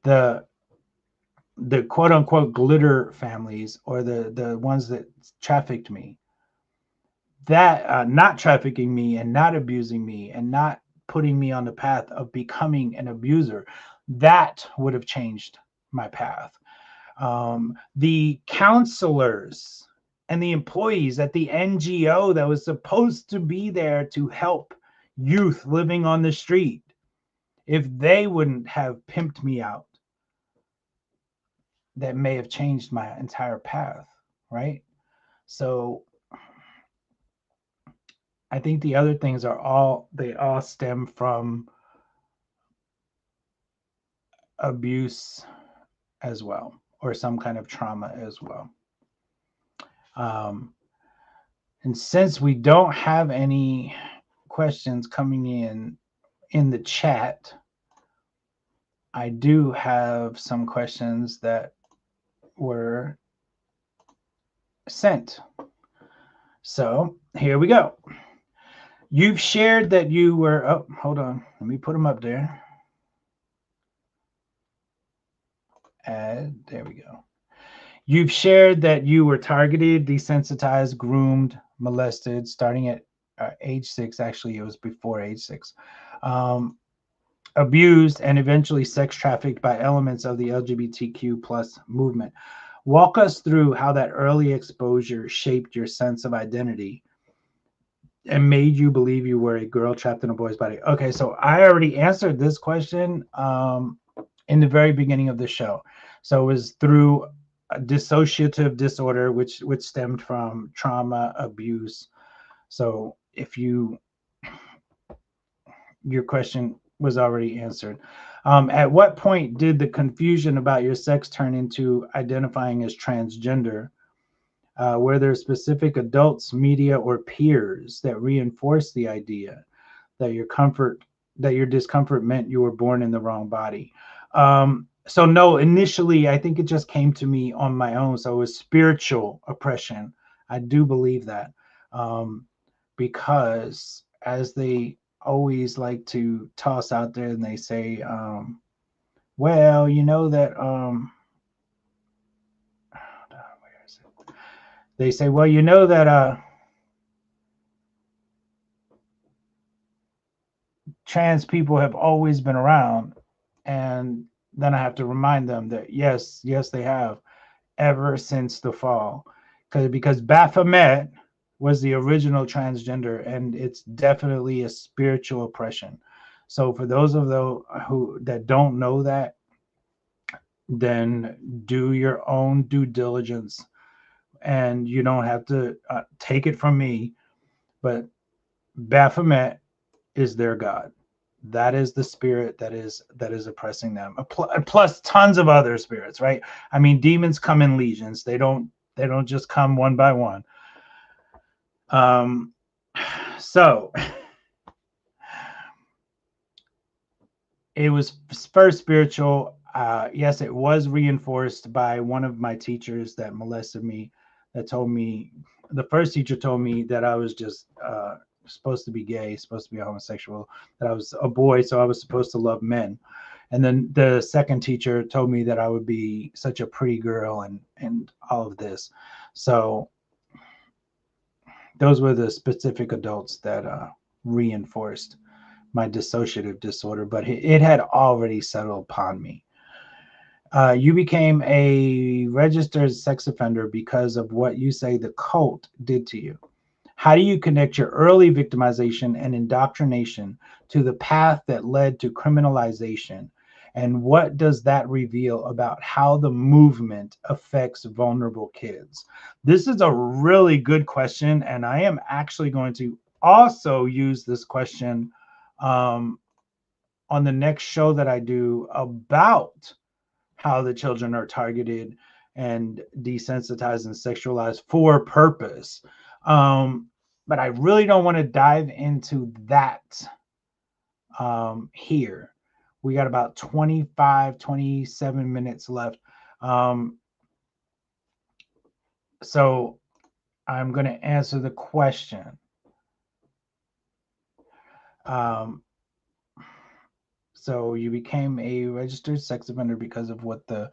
the quote unquote glitter families, or the ones that trafficked me, that not trafficking me and not abusing me and not putting me on the path of becoming an abuser, that would have changed my path. The counselors and the employees at the NGO that was supposed to be there to help youth living on the street, if they wouldn't have pimped me out, that may have changed my entire path, right? So I think the other things they all stem from abuse as well, or some kind of trauma as well. And since we don't have any questions coming in the chat, I do have some questions that were sent. So here we go. You've shared that you were, oh, hold on. Let me put them up there. And there we go. You've shared that you were targeted, desensitized, groomed, molested, starting at age 6. Actually, it was before age 6. Abused, and eventually sex trafficked by elements of the lgbTQ plus movement. Walk us through how that early exposure shaped your sense of identity and made you believe you were a girl trapped in a boy's body. Okay, so I already answered this question in the very beginning of the show. So it was through a dissociative disorder, which stemmed from trauma, abuse. So if your question was already answered. At what point did the confusion about your sex turn into identifying as transgender? Were there specific adults, media, or peers that reinforced the idea that your discomfort meant you were born in the wrong body? So no, initially, I think it just came to me on my own. So it was spiritual oppression. I do believe that, because as they always like to toss out there, and they say, well, you know that, where is it? They say, well, you know that trans people have always been around. And then I have to remind them that yes, they have, ever since the fall. Because Baphomet was the original transgender, and it's definitely a spiritual oppression. So for those of those who that don't know that, then do your own due diligence, and you don't have to take it from me, but Baphomet is their god. That is the spirit that is oppressing them. Plus tons of other spirits, right? I mean, demons come in legions. They don't just come one by one. So it was first spiritual. Yes, it was reinforced by one of my teachers that molested me, that told me, the first teacher told me that I was just supposed to be gay, supposed to be a homosexual, that I was a boy, so I was supposed to love men. And then the second teacher told me that I would be such a pretty girl and all of this. So those were the specific adults that reinforced my dissociative disorder, but it had already settled upon me. You became a registered sex offender because of what you say the cult did to you. How do you connect your early victimization and indoctrination to the path that led to criminalization? And what does that reveal about how the movement affects vulnerable kids? This is a really good question, and I am actually going to also use this question on the next show that I do about how the children are targeted and desensitized and sexualized for purpose. But I really don't want to dive into that here. We got about 25, 27 minutes left. So I'm going to answer the question. So you became a registered sex offender because of what the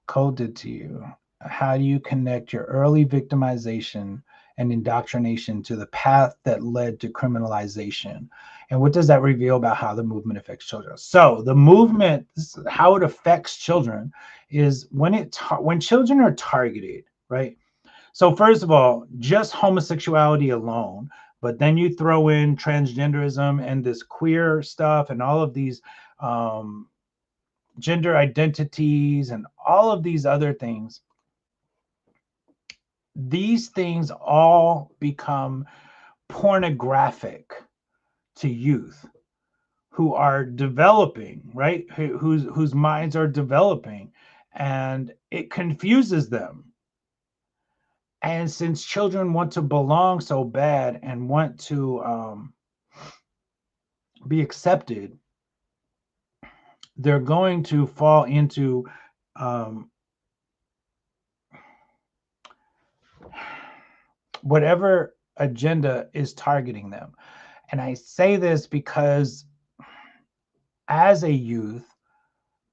code did to you. How do you connect your early victimization and indoctrination to the path that led to criminalization? And what does that reveal about how the movement affects children? So the movement, how it affects children is when children are targeted, right? So first of all, just homosexuality alone, but then you throw in transgenderism and this queer stuff and all of these gender identities and all of these other things. These things all become pornographic to youth who are developing, right? Whose minds are developing, and it confuses them. And since children want to belong so bad and want to be accepted, they're going to fall into whatever agenda is targeting them. And I say this because as a youth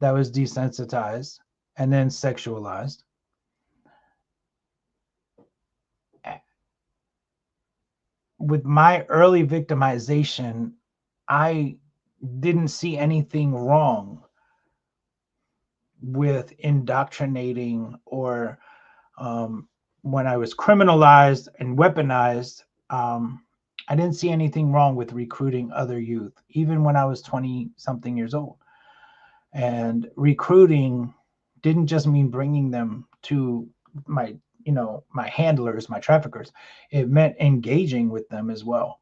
that was desensitized and then sexualized, with my early victimization, I didn't see anything wrong with indoctrinating or when I was criminalized and weaponized, I didn't see anything wrong with recruiting other youth, even when I was 20 something years old. And recruiting didn't just mean bringing them to my handlers, my traffickers. It meant engaging with them as well.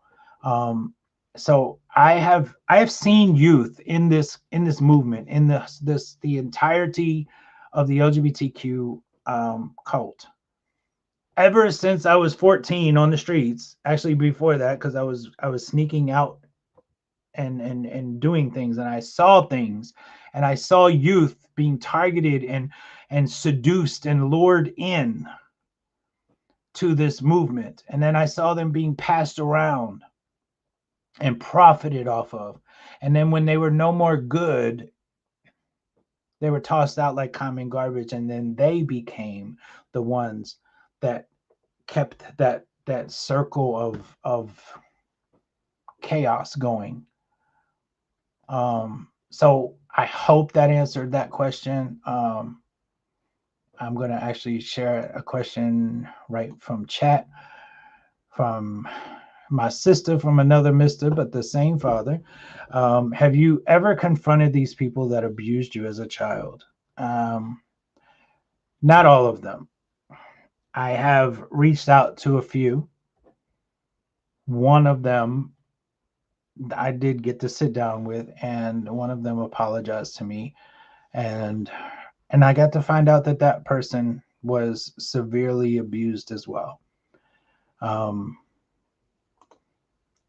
So I have seen youth in this movement, in the entirety of the lgbTQ cult, ever since I was 14 on the streets. Actually, before that, because I was sneaking out and doing things, and I saw things, and I saw youth being targeted and seduced and lured in to this movement, and then I saw them being passed around and profited off of, and then when they were no more good, they were tossed out like common garbage, and then they became the ones that kept that circle of chaos going. So I hope that answered that question. I'm going to actually share a question right from chat from my sister from another mister, but the same father. Have you ever confronted these people that abused you as a child? Not all of them. I have reached out to a few. One of them I did get to sit down with, and one of them apologized to me, and I got to find out that that person was severely abused as well.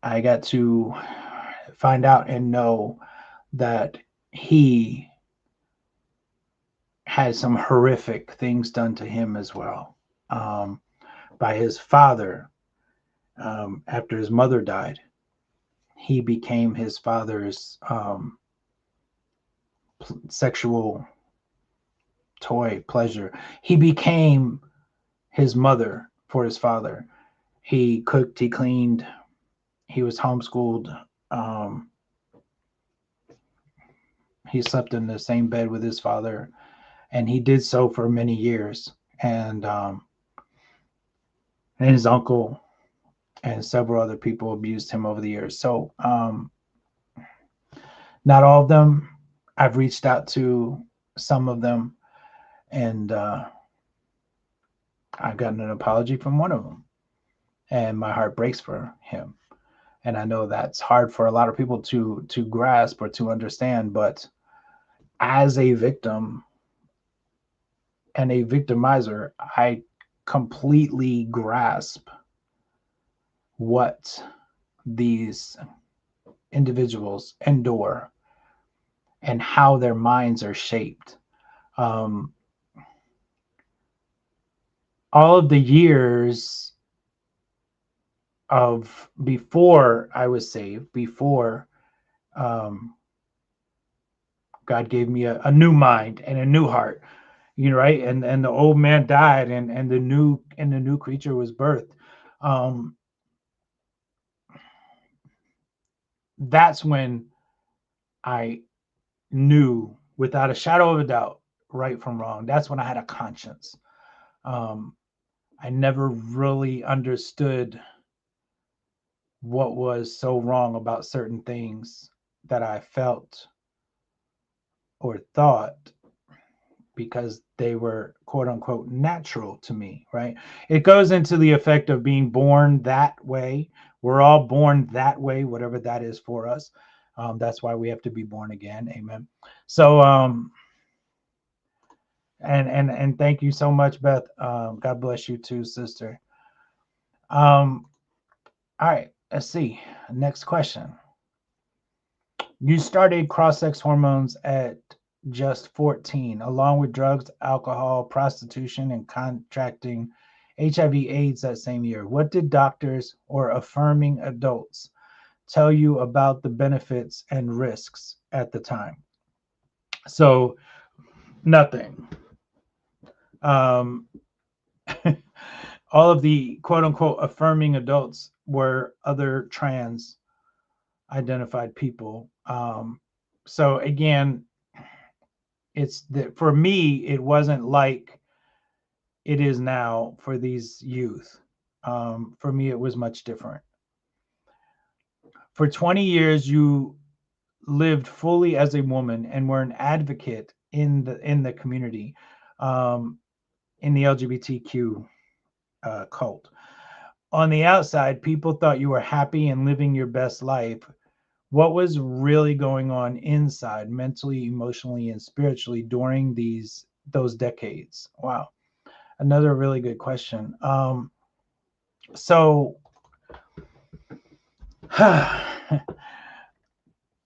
I got to find out and know that he had some horrific things done to him as well, by his father. After his mother died, he became his father's sexual toy pleasure. He became his mother for his father. He cooked, he cleaned, he was homeschooled. He slept in the same bed with his father, and he did so for many years. And his uncle and several other people abused him over the years. So not all of them. I've reached out to some of them, and I got an apology from one of them, and my heart breaks for him. And I know that's hard for a lot of people to grasp or to understand, but as a victim and a victimizer, I completely grasp what these individuals endure and how their minds are shaped. All of the years of before I was saved, before God gave me a new mind and a new heart, right? And the old man died, and the new creature was birthed. That's when I knew without a shadow of a doubt right from wrong. That's when I had a conscience. I never really understood what was so wrong about certain things that I felt or thought, because they were quote unquote natural to me, right? It goes into the effect of being born that way. We're all born that way, whatever that is for us. That's why we have to be born again. Amen. So, and thank you so much, Beth. God bless you too, sister. All right, let's see. Next question. You started cross-sex hormones at just 14, along with drugs, alcohol, prostitution, and contracting HIV/AIDS that same year. What did doctors or affirming adults tell you about the benefits and risks at the time? So, nothing. All of the quote unquote affirming adults were other trans identified people. So again, it's that for me, it wasn't like it is now for these youth. For me, it was much different. For 20 years, you lived fully as a woman and were an advocate in the community, in the lgbTQ cult. On the outside, people thought you were happy and living your best life. What was really going on inside, mentally, emotionally, and spiritually during those decades? Wow, another really good question. So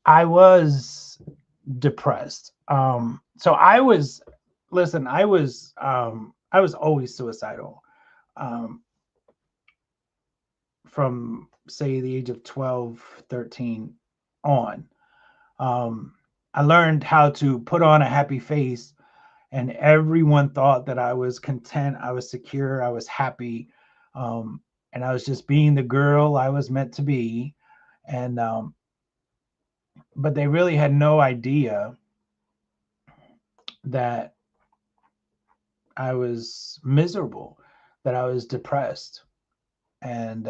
I was depressed. So I was, listen, I was always suicidal. From say the age of 12, 13 on. I learned how to put on a happy face, and everyone thought that I was content, I was secure, I was happy, and I was just being the girl I was meant to be. And but they really had no idea that I was miserable, that I was depressed, and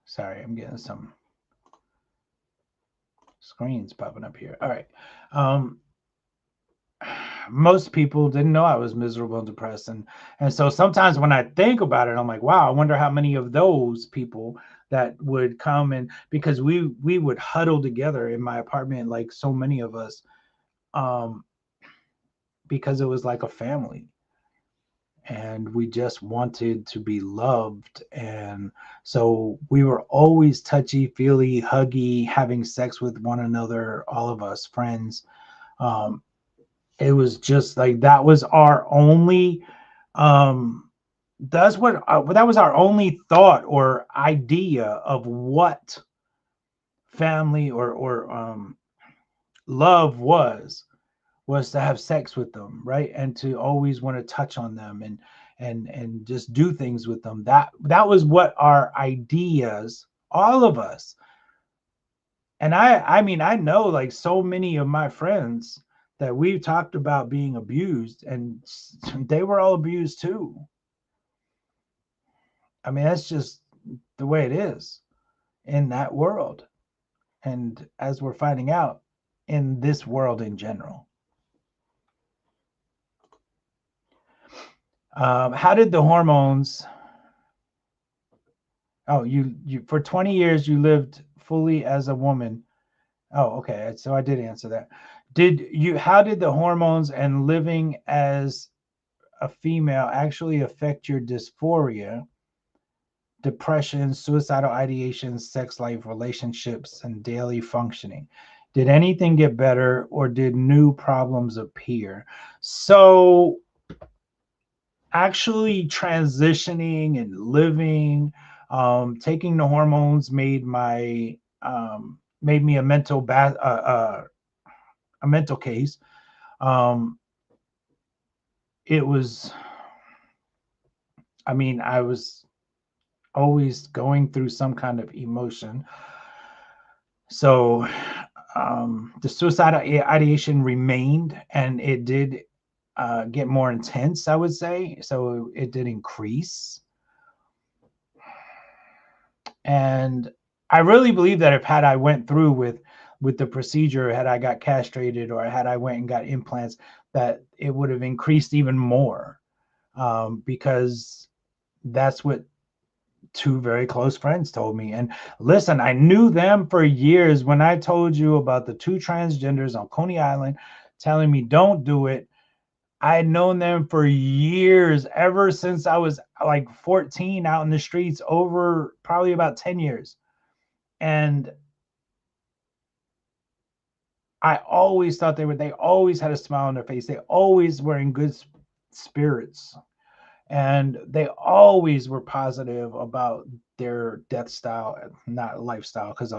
sorry, I'm getting some screens popping up here. All right. most people didn't know I was miserable and depressed. And so sometimes when I think about it, I'm like, wow, I wonder how many of those people that would come, and because we would huddle together in my apartment, like so many of us, um, because it was like a family. And we just wanted to be loved. And so we were always touchy feely, huggy, having sex with one another, all of us friends. Um, it was just like that was our only that was our only thought or idea of what family or love was to have sex with them, right? And to always want to touch on them and just do things with them. That was what our ideas, all of us. And I mean, I know like so many of my friends that we've talked about being abused, and they were all abused too. I mean, that's just the way it is in that world. And as we're finding out in this world in general. How did the hormones? Oh, you for 20 years you lived fully as a woman. Oh, okay. So I did answer that. How did the hormones and living as a female actually affect your dysphoria, depression, suicidal ideation, sex life, relationships, and daily functioning? Did anything get better or did new problems appear? So actually transitioning and living, taking the hormones made me a a mental case. Um, it was, I mean, I was always going through some kind of emotion. So the suicidal ideation remained, and it did get more intense, I would say. So it did increase. And I really believe that if had I went through with the procedure, had I got castrated or had I went and got implants, that it would have increased even more, because that's what two very close friends told me. And listen, I knew them for years. When I told you about the two transgenders on Coney Island telling me don't do it, I had known them for years, ever since I was like 14 out in the streets, over probably about 10 years. And I always thought they always had a smile on their face. They always were in good spirits. And they always were positive about their death style, not lifestyle, because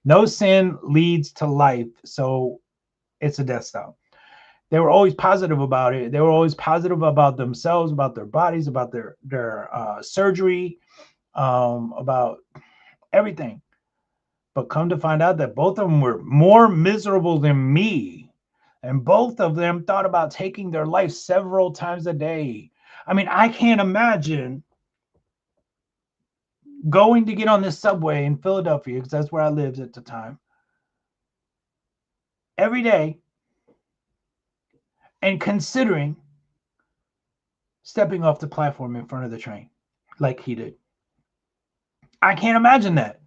no sin leads to life. So it's a death style. They were always positive about it. They were always positive about themselves, about their bodies, about their surgery, about everything. But come to find out that both of them were more miserable than me. And both of them thought about taking their life several times a day. I mean, I can't imagine going to get on this subway in Philadelphia, because that's where I lived at the time, every day, and considering stepping off the platform in front of the train like he did. I can't imagine that.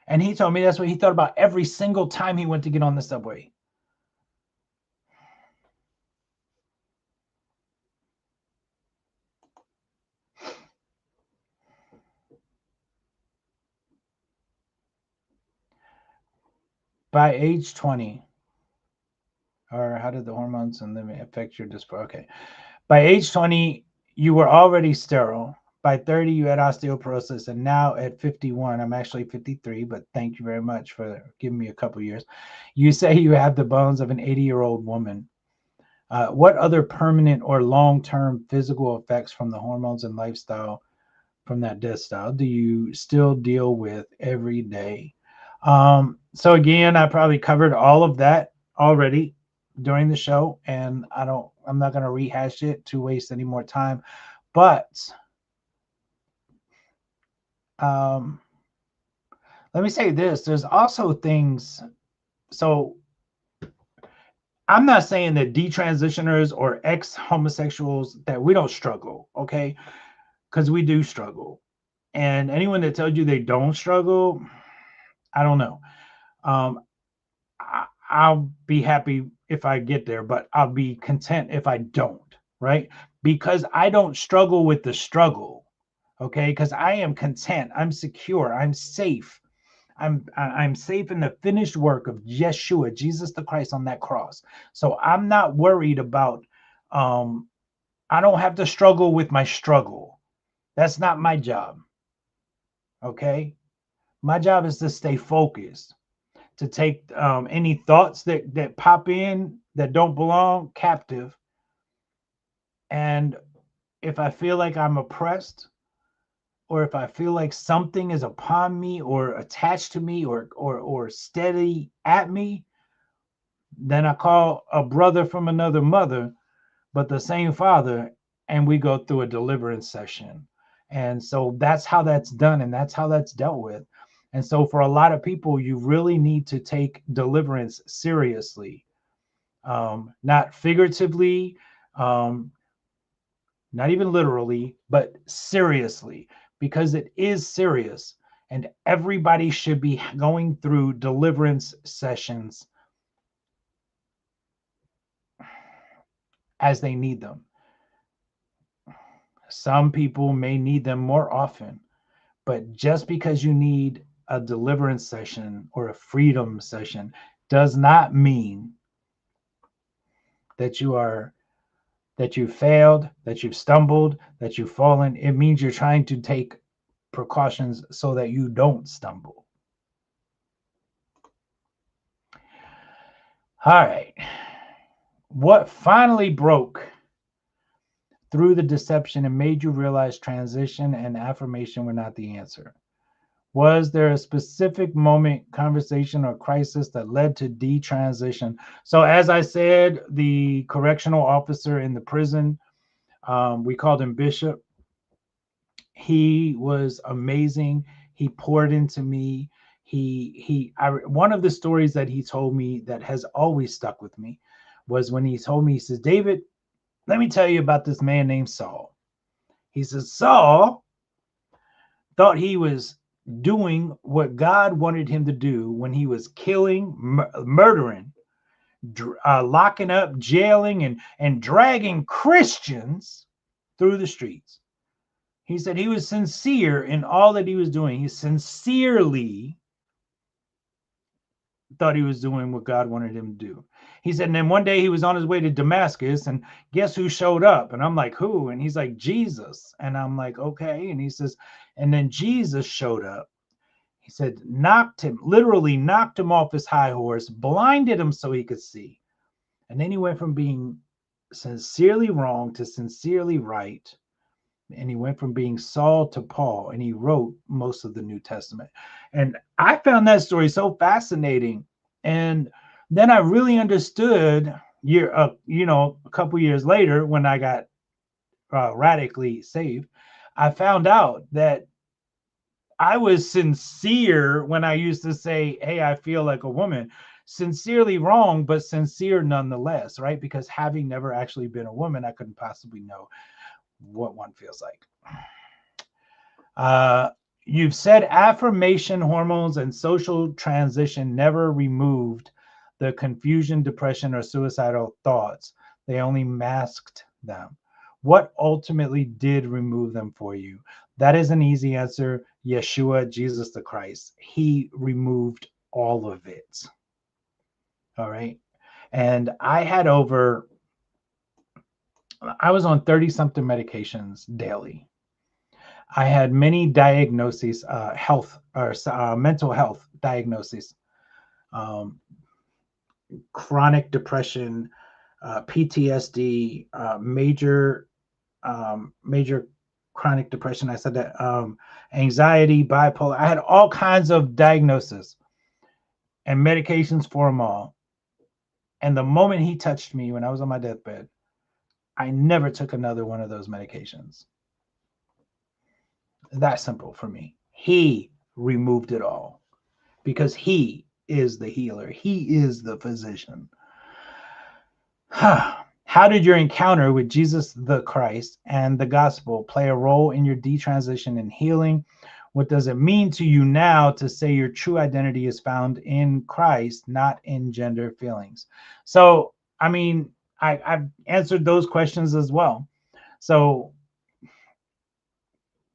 And he told me that's what he thought about every single time he went to get on the subway. By age 20, or how did the hormones and living affect your dysphoria? Okay. By age 20, you were already sterile. By 30, you had osteoporosis. And now at 51, I'm actually 53, but thank you very much for giving me a couple years. You say you have the bones of an 80-year-old woman. What other permanent or long-term physical effects from the hormones and lifestyle from that death style do you still deal with every day? So again, I probably covered all of that already during the show, and I'm not going to rehash it to waste any more time. But let me say this: there's also things. So I'm not saying that detransitioners or ex-homosexuals that we don't struggle, okay? Because we do struggle. And anyone that tells you they don't struggle, I don't know. Um, I'll be happy if I get there, but I'll be content if I don't, right? Because I don't struggle with the struggle, okay? Because I am content, I'm secure, I'm safe. I'm safe in the finished work of Yeshua, Jesus the Christ on that cross. So I'm not worried about I don't have to struggle with my struggle. That's not my job. Okay? My job is to stay focused, to take any thoughts that pop in that don't belong captive. And if I feel like I'm oppressed, or if I feel like something is upon me or attached to me or steady at me, then I call a brother from another mother, but the same father, and we go through a deliverance session. And so that's how that's done, and that's how that's dealt with. And so for a lot of people, you really need to take deliverance seriously, not figuratively, um, not even literally, but seriously, because it is serious. And everybody should be going through deliverance sessions as they need them. Some people may need them more often, but just because you need a deliverance session or a freedom session does not mean that you failed, that you've stumbled, that you've fallen. It means you're trying to take precautions so that you don't stumble. All right. What finally broke through the deception and made you realize transition and affirmation were not the answer? Was there a specific moment, conversation, or crisis that led to detransition? So, as I said, the correctional officer in the prison, we called him Bishop. He was amazing. He poured into me. One of the stories that he told me that has always stuck with me was when he told me, he says, David, let me tell you about this man named Saul. He says, Saul thought he was doing what God wanted him to do when he was killing, murdering, locking up, jailing, and dragging Christians through the streets. He said he was sincere in all that he was doing. He sincerely thought he was doing what God wanted him to do. He said, and then one day he was on his way to Damascus, and guess who showed up? And I'm like, who? And he's like, Jesus. And I'm like, okay. And he says, and then Jesus showed up. He said, literally knocked him off his high horse, blinded him so he could see. And then he went from being sincerely wrong to sincerely right. And he went from being Saul to Paul, and he wrote most of the New Testament. And I found that story so fascinating. And then I really understood a couple years later when I got radically saved, I found out that I was sincere when I used to say, hey, I feel like a woman. Sincerely wrong, but sincere nonetheless, right? Because having never actually been a woman, I couldn't possibly know what one feels like. You've said affirmation hormones and social transition never removed the confusion, depression, or suicidal thoughts. They only masked them. What ultimately did remove them for you? That is an easy answer. Yeshua, Jesus the Christ. He removed all of it. All right. And I was on 30 something medications daily. I had many diagnoses, health or mental health diagnoses, um, chronic depression, PTSD, major chronic depression. I said that anxiety, bipolar. I had all kinds of diagnoses and medications for them all. And the moment he touched me when I was on my deathbed, I never took another one of those medications. That simple for me. He removed it all because he is the healer. He is the physician. How did your encounter with Jesus the Christ and the gospel play a role in your detransition and healing? What does it mean to you now to say your true identity is found in Christ, not in gender feelings? So, I mean, I've answered those questions as well. So,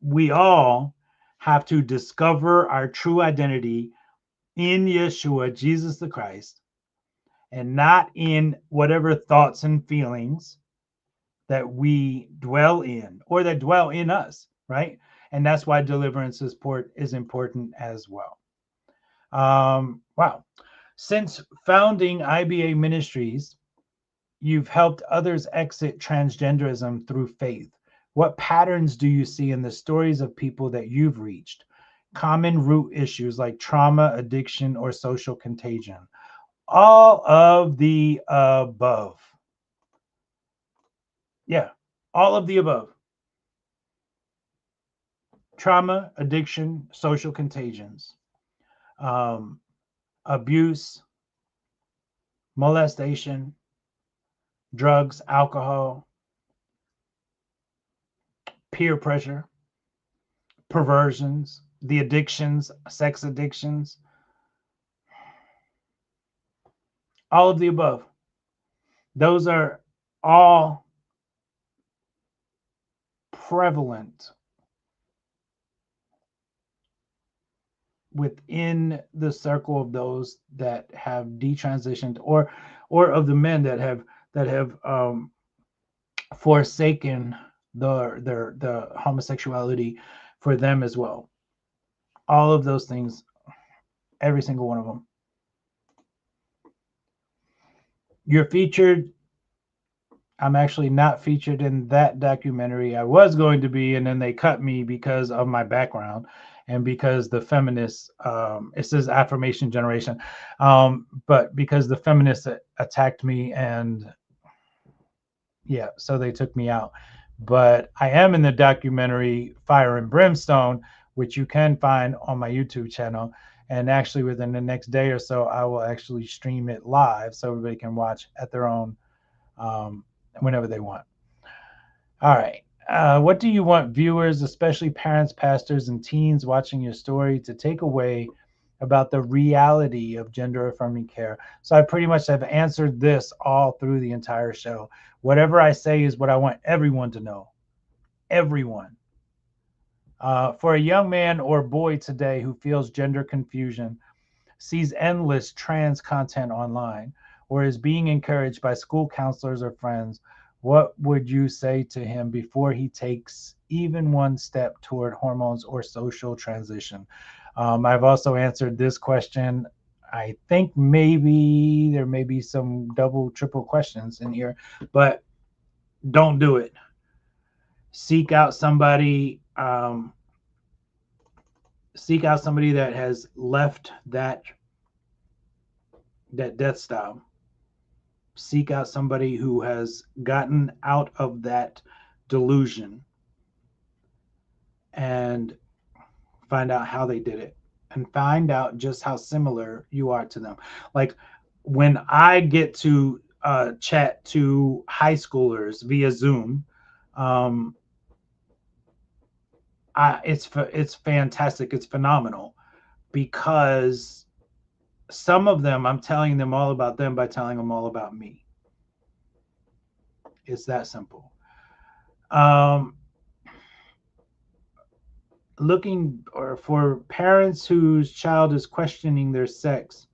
we all have to discover our true identity in Yeshua, Jesus the Christ, and not in whatever thoughts and feelings that we dwell in or that dwell in us, right? And that's why deliverance is important as well. Wow. Since founding IBA Ministries, you've helped others exit transgenderism through faith. What patterns do you see in the stories of people that you've reached? Common root issues like trauma, addiction, or social contagion. All of the above. Yeah, all of the above. Trauma, addiction, social contagions, um, abuse, molestation, drugs, alcohol, peer pressure, perversions, the addictions, sex addictions, all of the above. Those are all prevalent within the circle of those that have detransitioned, or of the men that have forsaken the homosexuality for them as well. All of those things, every single one of them. You're featured. I'm actually not featured in that documentary. I was going to be, and then they cut me because of my background and because the feminists, it says affirmation generation, but because the feminists attacked me, and yeah, so they took me out. But I am in the documentary Fire and Brimstone, which you can find on my YouTube channel. And actually, within the next day or so, I will actually stream it live so everybody can watch at their own whenever they want. All right. What do you want viewers, especially parents, pastors, and teens watching your story, to take away about the reality of gender affirming care? So I pretty much have answered this all through the entire show. Whatever I say is what I want everyone to know. Everyone. For a young man or boy today who feels gender confusion, sees endless trans content online, or is being encouraged by school counselors or friends, what would you say to him before he takes even one step toward hormones or social transition? I've also answered this question. I think maybe there may be some double, triple questions in here, but don't do it. Seek out somebody. Seek out somebody that has left that death style. Seek out somebody who has gotten out of that delusion and find out how they did it and find out just how similar you are to them. Like when I get to chat to high schoolers via Zoom, um, it's fantastic. It's phenomenal because some of them, I'm telling them all about them by telling them all about me. It's that simple. Um, Looking or for parents whose child is questioning their sex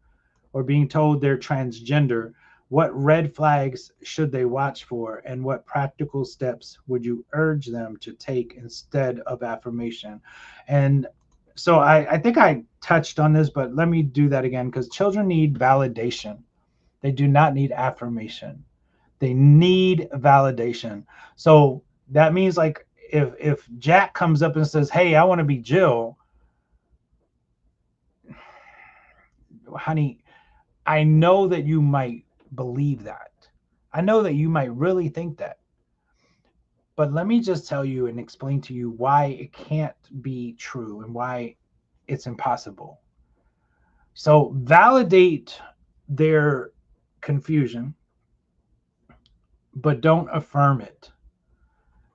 or being told they're transgender, what red flags should they watch for, and what practical steps would you urge them to take instead of affirmation? And so I think I touched on this, but let me do that again, because children need validation. They do not need affirmation. They need validation. So that means, like, if Jack comes up and says, "Hey, I want to be Jill," honey, I know that you might believe that. I know that you might really think that. But let me just tell you and explain to you why it can't be true and why it's impossible. So validate their confusion but don't affirm it.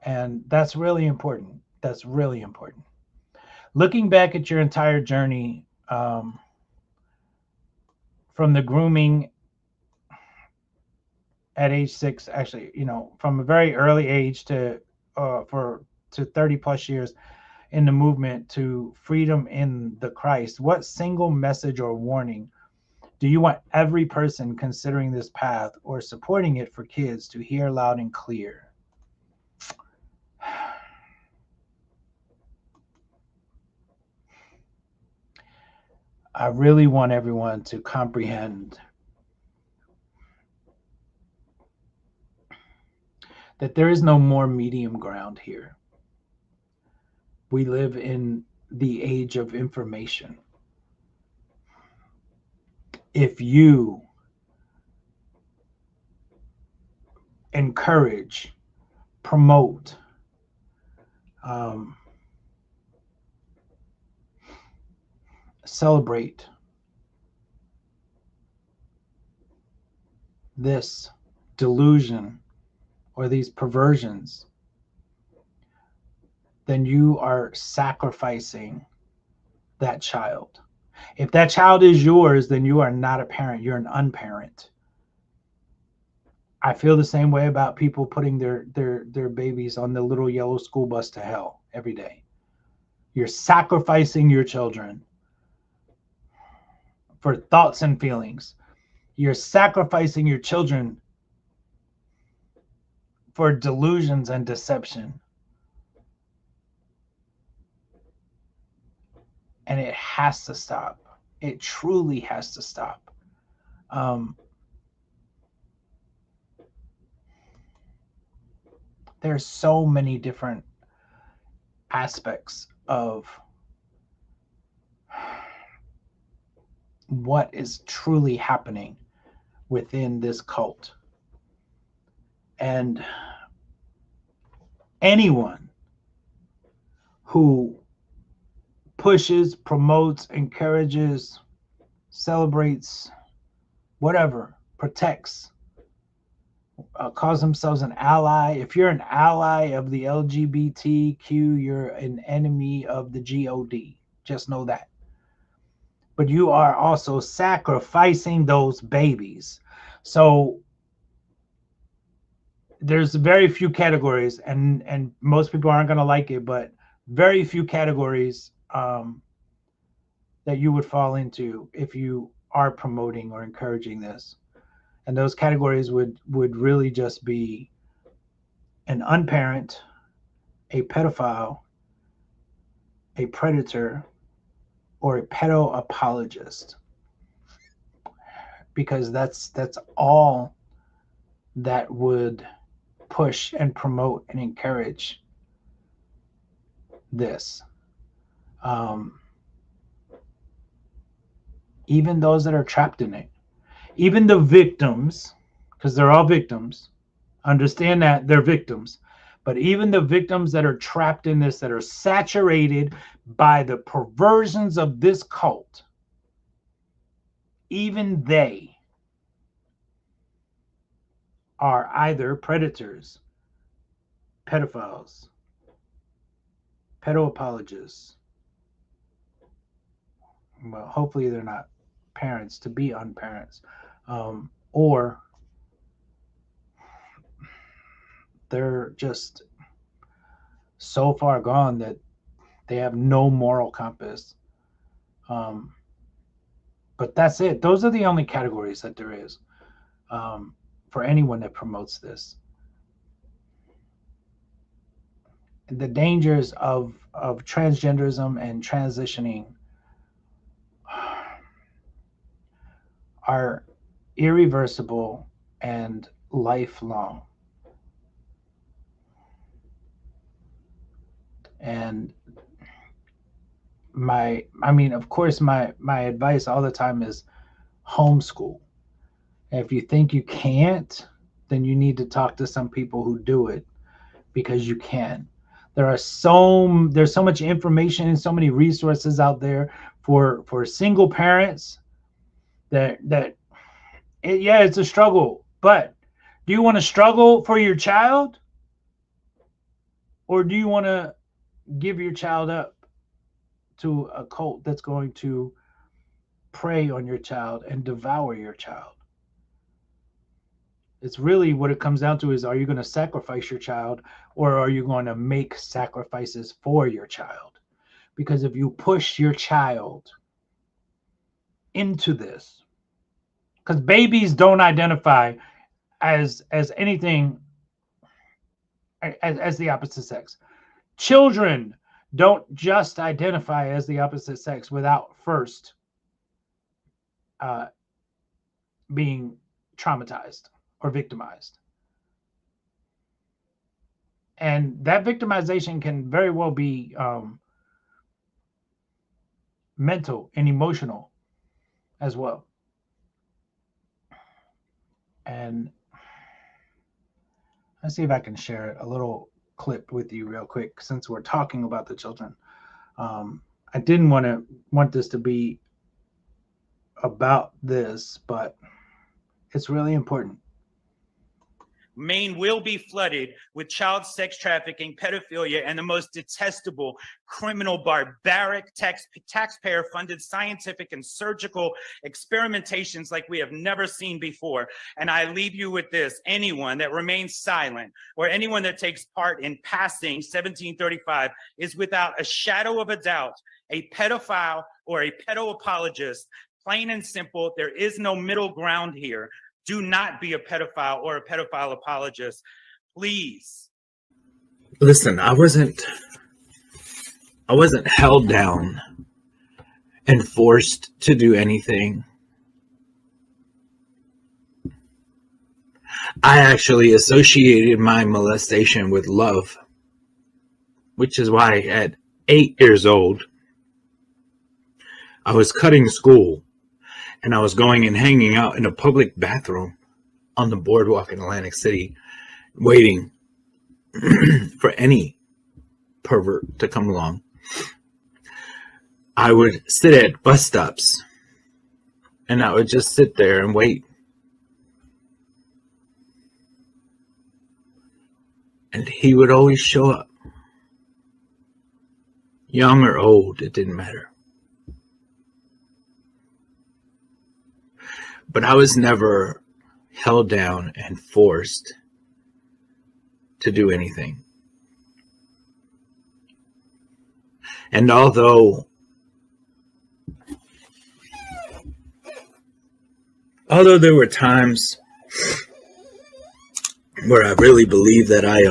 And that's really important. That's really important. Looking back at your entire journey, from the grooming at age 6, actually, from a very early age to 30 plus years in the movement to freedom in the Christ, what single message or warning do you want every person considering this path or supporting it for kids to hear loud and clear? I really want everyone to comprehend that there is no more medium ground here. We live in the age of information. If you encourage, promote, celebrate this delusion or these perversions, then you are sacrificing that child. If that child is yours, then you are not a parent. You're an unparent. I feel the same way about people putting their babies on the little yellow school bus to hell every day. You're sacrificing your children for thoughts and feelings. You're sacrificing your children for delusions and deception. And it has to stop. It truly has to stop. There's so many different aspects of what is truly happening within this cult. And anyone who pushes, promotes, encourages, celebrates, whatever, protects, calls themselves an ally. If you're an ally of the lgbTQ, you're an enemy of the God. Just know that. But you are also sacrificing those babies. So there's very few categories, and most people aren't going to like it, but very few categories that you would fall into if you are promoting or encouraging this. And those categories would really just be an unparent, a pedophile, a predator, or a pedo apologist. Because that's all that would push and promote and encourage this. Even those that are trapped in it, even the victims, because they're all victims, understand that they're victims, but even the victims that are trapped in this, that are saturated by the perversions of this cult, even they are either predators, pedophiles, pedo apologists. Well, hopefully they're not parents to be unparents, or they're just so far gone that they have no moral compass. But that's it. Those are the only categories that there is for anyone that promotes this. The dangers of transgenderism and transitioning are irreversible and lifelong. And of course, my advice all the time is homeschool. And if you think you can't, then you need to talk to some people who do it, because you can. There's so much information and so many resources out there for single parents that it's a struggle, but Do you want to struggle for your child? Or do you want to give your child up to a cult that's going to prey on your child and devour your child? It's really what it comes down to is, are you going to sacrifice your child, or are you going to make sacrifices for your child? Because if you push your child into this, because babies don't identify as anything as the opposite sex. Children don't just identify as the opposite sex without first uh, being traumatized or victimized. And that victimization can very well be mental and emotional as well. And let's see if I can share a little clip with you real quick, since we're talking about the children. I didn't want this to be about this, but it's really important. Maine will be flooded with child sex trafficking, pedophilia, and the most detestable, criminal, barbaric, taxpayer-funded scientific and surgical experimentations like we have never seen before. And I leave you with this: anyone that remains silent or anyone that takes part in passing 1735 is without a shadow of a doubt a pedophile or a pedo apologist. Plain and simple, there is no middle ground here. Do not be a pedophile or a pedophile apologist, please. Listen, I wasn't held down and forced to do anything. I actually associated my molestation with love, which is why at 8 years old, I was cutting school and I was going and hanging out in a public bathroom on the boardwalk in Atlantic City, waiting for any pervert to come along. I would sit at bus stops and I would just sit there and wait. And he would always show up. Young or old, it didn't matter. But I was never held down and forced to do anything. And although there were times where I really believe that I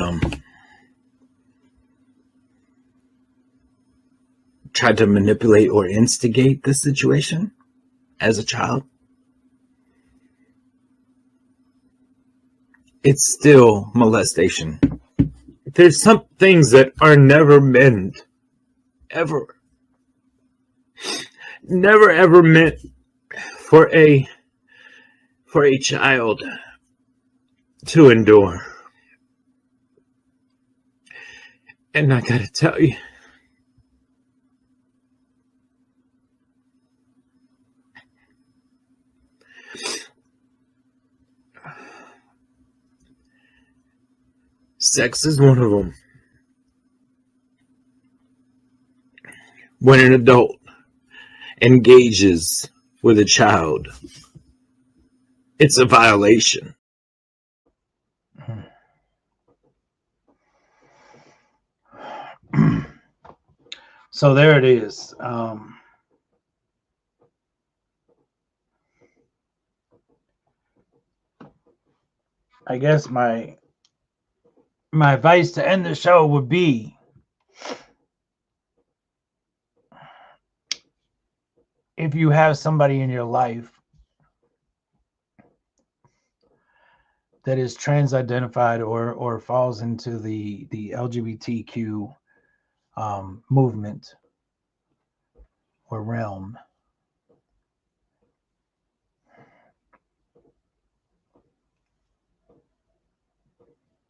tried to manipulate or instigate this situation as a child, it's still molestation. There's some things that are never meant, ever. Never ever meant for a child to endure. And I gotta tell you, sex is one of them. When an adult engages with a child, it's a violation. So there it is. I guess my advice to end the show would be, if you have somebody in your life that is trans-identified or falls into the lgbTQ movement or realm,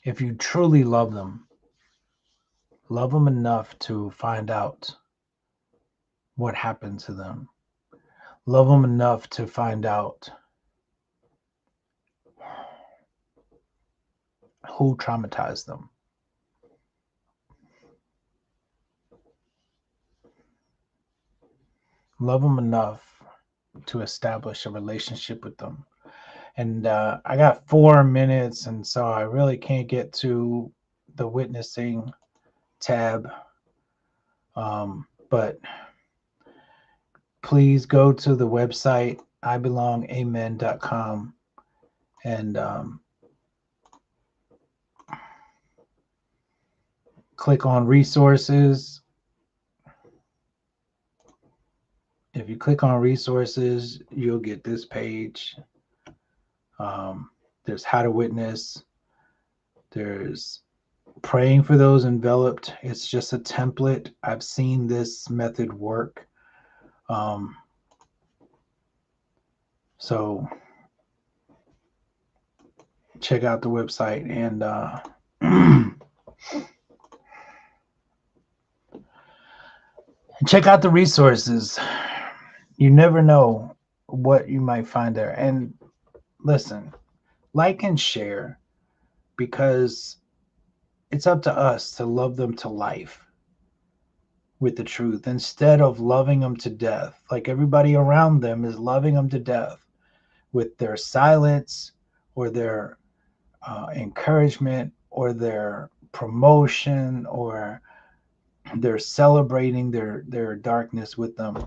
if you truly love them enough to find out what happened to them, love them enough to find out who traumatized them. Love them enough to establish a relationship with them. And I got 4 minutes, and so I really can't get to the witnessing tab. But please go to the website ibelongamen.com and click on resources. If you click on resources, you'll get this page. There's how to witness. There's praying for those enveloped. It's just a template. I've seen this method work. So check out the website and check out the resources. You never know what you might find there. And listen, like and share, because it's up to us to love them to life with the truth instead of loving them to death. Like everybody around them is loving them to death with their silence or their encouragement or their promotion, or they're celebrating their darkness with them.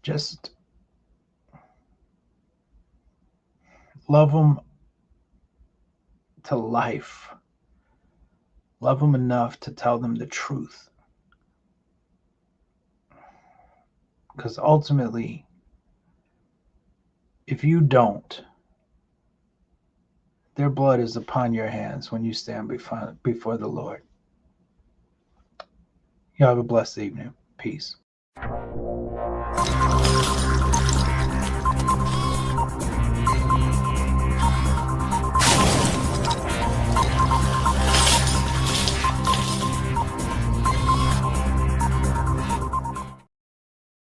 Just love them to life. Love them enough to tell them the truth. Because ultimately, if you don't, their blood is upon your hands when you stand before the Lord. You have a blessed evening. Peace.